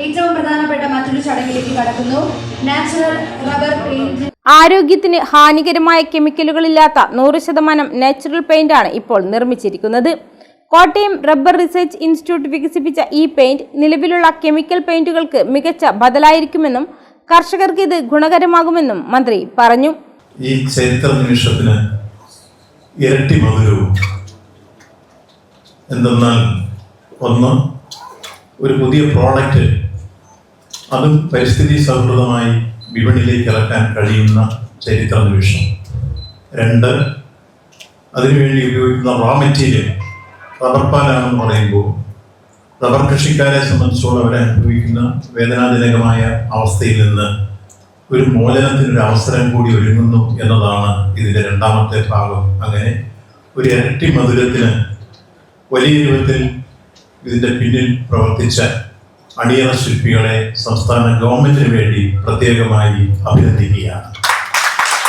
ഏറ്റവും പ്രധാനപ്പെട്ട മറ്റൊരു ചടങ്ങിലേക്ക് കടക്കുന്നു. Natural rubber paint. ആരോഗ്യത്തിന് ഹാനികരമായ കെമിക്കലുകളില്ലാത്ത 100% നാച്ചുറൽ പെയിന്റാണ് ഇപ്പോൾ നിർമ്മിച്ചിരിക്കുന്നത്. കോട്ടയം റബ്ബർ റിസർച്ച് ഇൻസ്റ്റിറ്റ്യൂട്ട് വികസിപ്പിച്ച ഈ പെയിന്റ് നിലവിലുള്ള കെമിക്കൽ പെയിന്റുകൾക്ക് മികച്ച ബദലായിരിക്കുമെന്നും കർഷകർക്ക് ഇത് ഗുണകരമാകുമെന്നും മന്ത്രി പറഞ്ഞു. ഈ ചരിത്ര നിമിഷത്തിന് ഇരട്ടി മധുരവും. എന്തെന്നാൽ ഒന്ന്, ഒരു പുതിയ പ്രോഡക്റ്റ് അതും പരിസ്ഥിതി സൗഹൃദമായി വിപണിയിലേക്ക് ഇറക്കാൻ കഴിയുന്ന ചരിത്ര നിമിഷം. രണ്ട്, അതിനുവേണ്ടി ഉപയോഗിക്കുന്ന റോ മെറ്റീരിയൽ റബ്ബർ പാലാണെന്ന് പറയുമ്പോൾ റബ്ബർ കൃഷിക്കാരെ സംബന്ധിച്ചോളം അവരെ അനുഭവിക്കുന്ന വേദനാജനകമായ അവസ്ഥയിൽ നിന്ന് ഒരു മോചനത്തിനൊരു അവസരം കൂടി ഒരുങ്ങുന്നു എന്നതാണ് ഇതിൻ്റെ രണ്ടാമത്തെ ഭാഗം. അങ്ങനെ ഒരു ഇരട്ടി മധുരത്തിന് വലിയ രൂപത്തിൽ ഇതിൻ്റെ പിന്നിൽ പ്രവർത്തിച്ച അണിയറ ശില്പികളെ സംസ്ഥാന ഗവൺമെന്റിന് വേണ്ടി പ്രത്യേകമായി അഭിനന്ദിക്കുകയാണ്.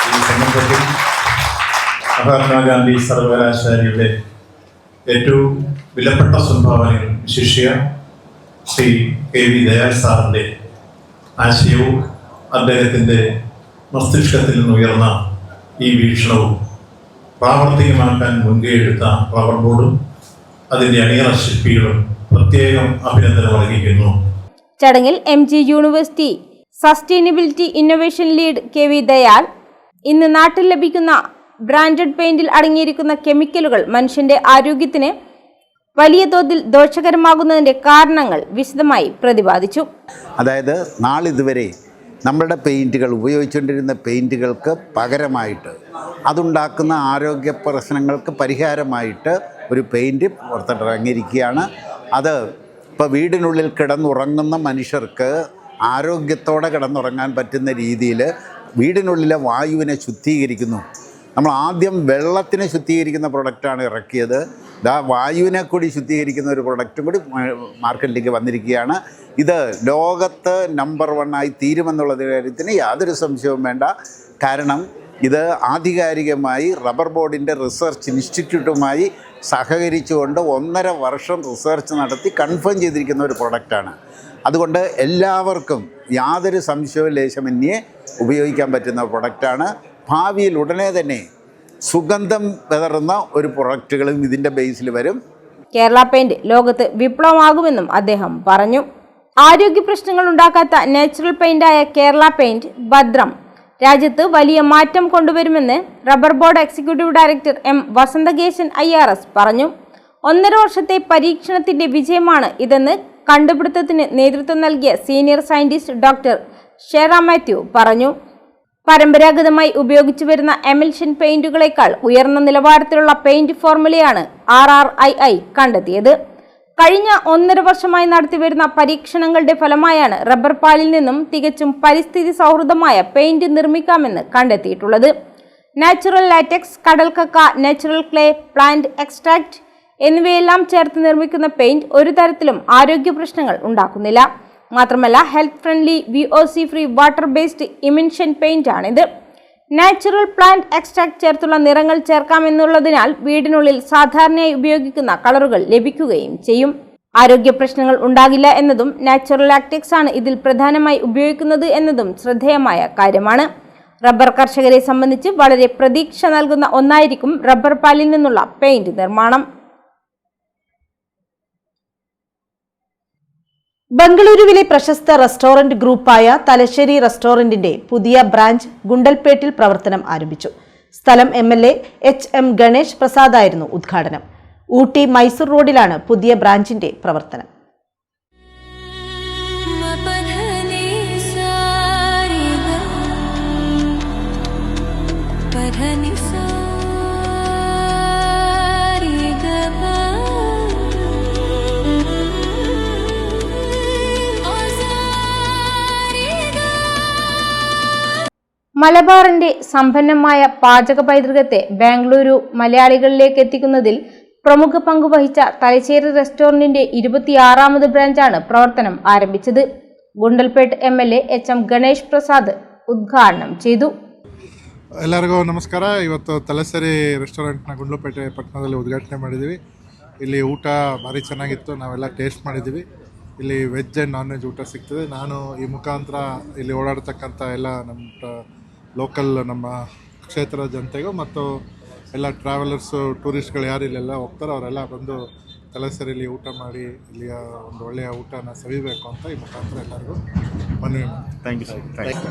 ഈ സന്ദർഭത്തിൽ മഹാത്മാഗാന്ധി സർവകലാശാലയുടെ ഏറ്റവും വിലപ്പെട്ട സംഭാവനകൾ വിശിഷ്യ ശ്രീ KV ദയാൽ സാറിൻ്റെ ആശയവും അദ്ദേഹത്തിൻ്റെ മസ്തിഷ്കത്തിൽ നിന്നുയർന്ന ഈ വീക്ഷണവും പ്രാവർത്തികമാക്കാൻ മുൻകൈയെടുത്ത റബ്ബർ ബോർഡും അതിൻ്റെ അണിയറ ശില്പികളും പ്രത്യേകം അഭിനന്ദനം അറിയിക്കുന്നു. ചടങ്ങിൽ MG university sustainability innovation lead KV Dayal ഇന്ന് നാട്ടിൽ ലഭിക്കുന്ന ബ്രാൻഡഡ് പെയിന്റിൽ അടങ്ങിയിരിക്കുന്ന കെമിക്കലുകൾ മനുഷ്യന്റെ ആരോഗ്യത്തിന് വലിയ തോതിൽ ദോഷകരമാകുന്നതിന്റെ കാരണങ്ങൾ വിശദമായി പ്രതിപാദിച്ചു. അതായത് നാളിതുവരെ നമ്മളുടെ പെയിൻറ്റുകൾ ഉപയോഗിച്ചുകൊണ്ടിരുന്ന പെയിൻറ്റുകൾക്ക് പകരമായിട്ട് അതുണ്ടാക്കുന്ന ആരോഗ്യ പ്രശ്നങ്ങൾക്ക് പരിഹാരമായിട്ട് ഒരു പെയിൻറ്റ് പുറത്തിറങ്ങിയിരിക്കുകയാണ്. അത് ഇപ്പോൾ വീടിനുള്ളിൽ കിടന്നുറങ്ങുന്ന മനുഷ്യർക്ക് ആരോഗ്യത്തോടെ കിടന്നുറങ്ങാൻ പറ്റുന്ന രീതിയിൽ വീടിനുള്ളിലെ വായുവിനെ ശുദ്ധീകരിക്കുന്നു. നമ്മൾ ആദ്യം വെള്ളത്തിനെ ശുദ്ധീകരിക്കുന്ന പ്രൊഡക്റ്റാണ് ഇറക്കിയത്. വായുവിനെ കൂടി ശുദ്ധീകരിക്കുന്ന ഒരു പ്രൊഡക്റ്റും കൂടി മാർക്കറ്റിലേക്ക് വന്നിരിക്കുകയാണ്. ഇത് ലോകത്ത് നമ്പർ 1 തീരുമെന്നുള്ള കാര്യത്തിന് യാതൊരു സംശയവും വേണ്ട. കാരണം ഇത് ആധികാരികമായി റബ്ബർ ബോർഡിൻ്റെ റിസർച്ച് ഇൻസ്റ്റിറ്റ്യൂട്ടുമായി സഹകരിച്ചുകൊണ്ട് 1.5 വർഷം റിസർച്ച് നടത്തി കൺഫേം ചെയ്തിരിക്കുന്ന ഒരു പ്രൊഡക്റ്റാണ്. അതുകൊണ്ട് എല്ലാവർക്കും യാതൊരു സംശയവും ലേശമന്യേ ഉപയോഗിക്കാൻ പറ്റുന്ന പ്രൊഡക്റ്റാണ്. ഭാവിയിൽ ഉടനെ തന്നെ സുഗന്ധം വിതറുന്ന ഒരു പ്രൊഡക്റ്റുകളും ഇതിൻ്റെ ബേസിൽ വരും. കേരള പെയിന്റ് ലോകത്ത് വിപ്ലവമാകുമെന്നും അദ്ദേഹം പറഞ്ഞു. ആരോഗ്യ പ്രശ്നങ്ങൾ ഉണ്ടാക്കാത്ത നാച്ചുറൽ പെയിന്റായ കേരള പെയിന്റ് ഭദ്രം രാജ്യത്ത് വലിയ മാറ്റം കൊണ്ടുവരുമെന്ന് rubber board executive director M Vasanthakesan IRS പറഞ്ഞു. 1.5 വർഷത്തെ പരീക്ഷണത്തിന്റെ വിജയമാണ് ഇതെന്ന് കണ്ടുപിടുത്തത്തിന് നേതൃത്വം നൽകിയ സീനിയർ സയന്റിസ്റ്റ് ഡോക്ടർ ഷെറ മാത്യു പറഞ്ഞു. പരമ്പരാഗതമായി ഉപയോഗിച്ചു വരുന്ന എമൽഷൻ പെയിന്റുകളേക്കാൾ ഉയർന്ന നിലവാരത്തിലുള്ള പെയിന്റ് ഫോർമുലയാണ് RRII കണ്ടെത്തിയത്. കഴിഞ്ഞ 1.5 വർഷമായി നടത്തിവരുന്ന പരീക്ഷണങ്ങളുടെ ഫലമായാണ് റബ്ബർ പാലിൽ നിന്നും തികച്ചും പരിസ്ഥിതി സൗഹൃദമായ പെയിന്റ് നിർമ്മിക്കാമെന്ന് കണ്ടെത്തിയിട്ടുള്ളത്. നാച്ചുറൽ ലാറ്റക്സ്, കടൽക്കക്ക, നാച്ചുറൽ ക്ലേ, പ്ലാന്റ് എക്സ്ട്രാക്ട് എന്നിവയെല്ലാം ചേർത്ത് നിർമ്മിക്കുന്ന പെയിന്റ് ഒരു തരത്തിലും ആരോഗ്യ പ്രശ്നങ്ങൾ ഉണ്ടാക്കുന്നില്ല. മാത്രമല്ല health friendly, VOC free, water based emulsion paint ആണിത്. നാച്ചുറൽ പ്ലാന്റ് എക്സ്ട്രാക്ട് ചേർത്തുള്ള നിറങ്ങൾ ചേർക്കാമെന്നുള്ളതിനാൽ വീടിനുള്ളിൽ സാധാരണയായി ഉപയോഗിക്കുന്ന കളറുകൾ ലഭിക്കുകയും ചെയ്യും. ആരോഗ്യ പ്രശ്നങ്ങൾ ഉണ്ടാകില്ല എന്നതും നാച്ചുറൽ ലാറ്റക്സ് ആണ് ഇതിൽ പ്രധാനമായി ഉപയോഗിക്കുന്നത് എന്നതും ശ്രദ്ധേയമായ കാര്യമാണ്. റബ്ബർ കർഷകരെ സംബന്ധിച്ച് വളരെ പ്രതീക്ഷ നൽകുന്ന ഒന്നായിരിക്കും റബ്ബർ പാലിൽ നിന്നുള്ള പെയിന്റ് നിർമ്മാണം. ബംഗളൂരുവിലെ പ്രശസ്ത റെസ്റ്റോറന്റ് ഗ്രൂപ്പായ തലശ്ശേരി റെസ്റ്റോറന്റിന്റെ പുതിയ ബ്രാഞ്ച് ഗുണ്ടൽപേട്ടിൽ പ്രവർത്തനം ആരംഭിച്ചു. സ്ഥലം MLA HM ഗണേഷ് പ്രസാദായിരുന്നു ഉദ്ഘാടനം. ഊട്ടി മൈസൂർ റോഡിലാണ് പുതിയ ബ്രാഞ്ചിന്റെ പ്രവർത്തനം. മലബാറിന്റെ സമ്പന്നമായ പാചക പൈതൃകത്തെ ബാംഗ്ലൂരു മലയാളികളിലേക്ക് എത്തിക്കുന്നതിൽ പ്രമുഖ പങ്ക് വഹിച്ച തലശ്ശേരി റെസ്റ്റോറന്റിന്റെ 26ാമത് ബ്രാഞ്ചാണ് പ്രവർത്തനം ആരംഭിച്ചത്. ഗുണ്ടൽപേട്ട് MLA HM ಗಣೇಶ್ ಪ್ರಸಾದ್ ಉದ್ಘಾಟನೆ ചെയ്തു. ಎಲ್ಲರಿಗೂ ನಮಸ್ಕಾರ. ಇವತ್ತು ತಲಶ್ಶೇರಿ ರೆಸ್ಟೋರೆಂಟ್ನ ಗುಂಡ್ಲುಪೇಟೆ ಪಟ್ಟಣದಲ್ಲಿ ಉದ್ಘಾಟನೆ ಮಾಡಿದ್ದೀವಿ. ಇಲ್ಲಿ ಊಟ ಭಾರಿ ಚೆನ್ನಾಗಿತ್ತು, ನಾವೆಲ್ಲ ಟೇಸ್ಟ್ ಮಾಡಿದ್ದೀವಿ. ಇಲ್ಲಿ ವೆಜ್ ಆ್ಯಂಡ್ ನಾನ್ ವೆಜ್ ಊಟ ಸಿಗ್ತದೆ. ನಾನು ಈ ಮುಖಾಂತರ ಇಲ್ಲಿ ಓಡಾಡ್ತಕ್ಕಂಥ ಎಲ್ಲ ನಮ್ಮ ಲೋಕಲ್ ನಮ್ಮ ಕ್ಷೇತ್ರದ ಜನತೆಗೂ ಮತ್ತು ಎಲ್ಲ ಟ್ರಾವೆಲರ್ಸು ಟೂರಿಸ್ಟ್ಗಳು ಯಾರು ಇಲ್ಲೆಲ್ಲ ಹೋಗ್ತಾರೋ ಅವರೆಲ್ಲ ಬಂದು ತಲಶ್ಶೇರಿಯಲ್ಲಿ ಊಟ ಮಾಡಿ ಇಲ್ಲಿಯ ಒಂದು ಒಳ್ಳೆಯ ಊಟನ ಸವಿಬೇಕು ಅಂತ ಈ ಮುಖಾಂತರ ಎಲ್ಲರಿಗೂ ಮನವಿ ಮಾಡಿ. Thank you sir. Thank you.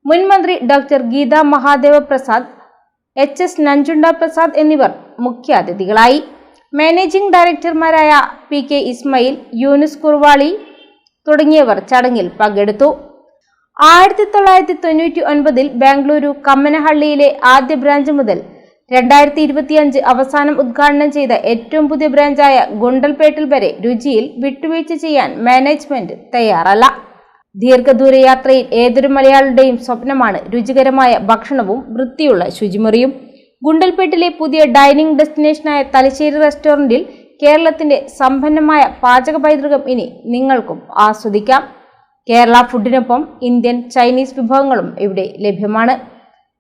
മുൻ മന്ത്രി ഡോക്ടർ ഗീത മഹാദേവ പ്രസാദ്, HS നഞ്ചുണ്ട പ്രസാദ് എന്നിവർ മുഖ്യാതിഥികളായി. മാനേജിംഗ് ഡയറക്ടർമാരായ PK ഇസ്മായിൽ, യൂനുസ് കുർവാളി തുടങ്ങിയവർ ചടങ്ങിൽ പങ്കെടുത്തു. 1999 ബാംഗ്ലൂരു കമ്മനഹള്ളിയിലെ ആദ്യ ബ്രാഞ്ച് മുതൽ 2025 അവസാനം ഉദ്ഘാടനം ചെയ്ത ഏറ്റവും പുതിയ ബ്രാഞ്ചായ ഗുണ്ടൽപേട്ടിൽ വരെ രുചിയിൽ വിട്ടുവീഴ്ച ചെയ്യാൻ മാനേജ്മെന്റ് തയ്യാറല്ല. ദീർഘദൂര യാത്രയിൽ ഏതൊരു മലയാളിയുടെയും സ്വപ്നമാണ് രുചികരമായ ഭക്ഷണവും വൃത്തിയുള്ള ശുചിമുറിയും. ഗുണ്ടൽപേട്ടിലെ പുതിയ ഡൈനിങ് ഡെസ്റ്റിനേഷനായ തലശ്ശേരി റെസ്റ്റോറന്റിൽ കേരളത്തിന്റെ സമ്പന്നമായ പാചക പൈതൃകം ഇനി നിങ്ങൾക്കും ആസ്വദിക്കാം. കേരള ഫുഡിനൊപ്പം ഇന്ത്യൻ, ചൈനീസ് വിഭവങ്ങളും ഇവിടെ ലഭ്യമാണ്.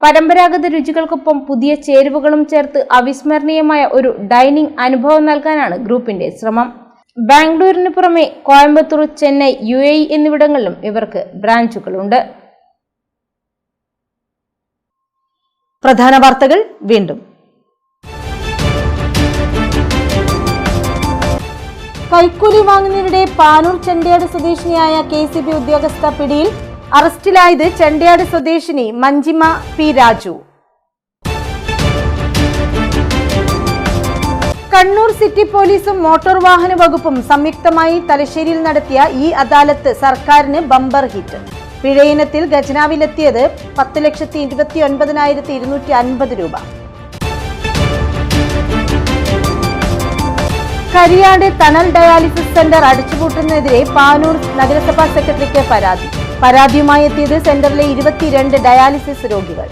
പരമ്പരാഗത രുചികൾക്കൊപ്പം പുതിയ ചേരുവകളും ചേർത്ത് അവിസ്മരണീയമായ ഒരു ഡൈനിങ് അനുഭവം നൽകാനാണ് ഗ്രൂപ്പിന്റെ ശ്രമം. ബാംഗ്ലൂരിന് പുറമെ കോയമ്പത്തൂർ, ചെന്നൈ, UAE എന്നിവിടങ്ങളിലും ഇവർക്ക് ബ്രാഞ്ചുകളുണ്ട്. പ്രധാന വാർത്തകൾ വീണ്ടും. കൈക്കൂലി വാങ്ങുന്നതിനിടെ പാനൂർ ചെണ്ടയാട് സ്വദേശിനിയായ KCB ഉദ്യോഗസ്ഥ പിടിയിൽ. അറസ്റ്റിലായത് ചെണ്ടയാട് സ്വദേശിനി മഞ്ജിമ P. രാജു. കണ്ണൂർ സിറ്റി പോലീസും മോട്ടോർ വാഹന വകുപ്പും സംയുക്തമായി തലശ്ശേരിയിൽ നടത്തിയ ഈ അദാലത്ത് സർക്കാരിന് ബമ്പർ ഹിറ്റ്. പിഴയിനത്തിൽ ഖജനാവിലെത്തിയത് 10,29,250 രൂപ. കരിയാട് ടണൽ ഡയാലിസിസ് സെന്റർ അടച്ചുപൂട്ടുന്നതിനെതിരെ പാനൂർ നഗരസഭാ സെക്രട്ടറിക്ക് പരാതി. പരാതിയുമായി എത്തിയത് സെന്ററിലെ 22 ഡയാലിസിസ് രോഗികൾ.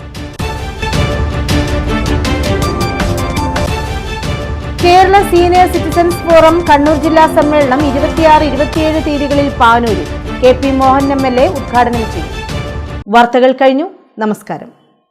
Kerala senior citizens forum Kannur ജില്ലാ സമ്മേളനം 26-27 തീയതികളിൽ പാനൂരിൽ. KP മോഹൻ MLA ഉദ്ഘാടനം ചെയ്യും. വാർത്തകൾ കഴിഞ്ഞു. നമസ്കാരം.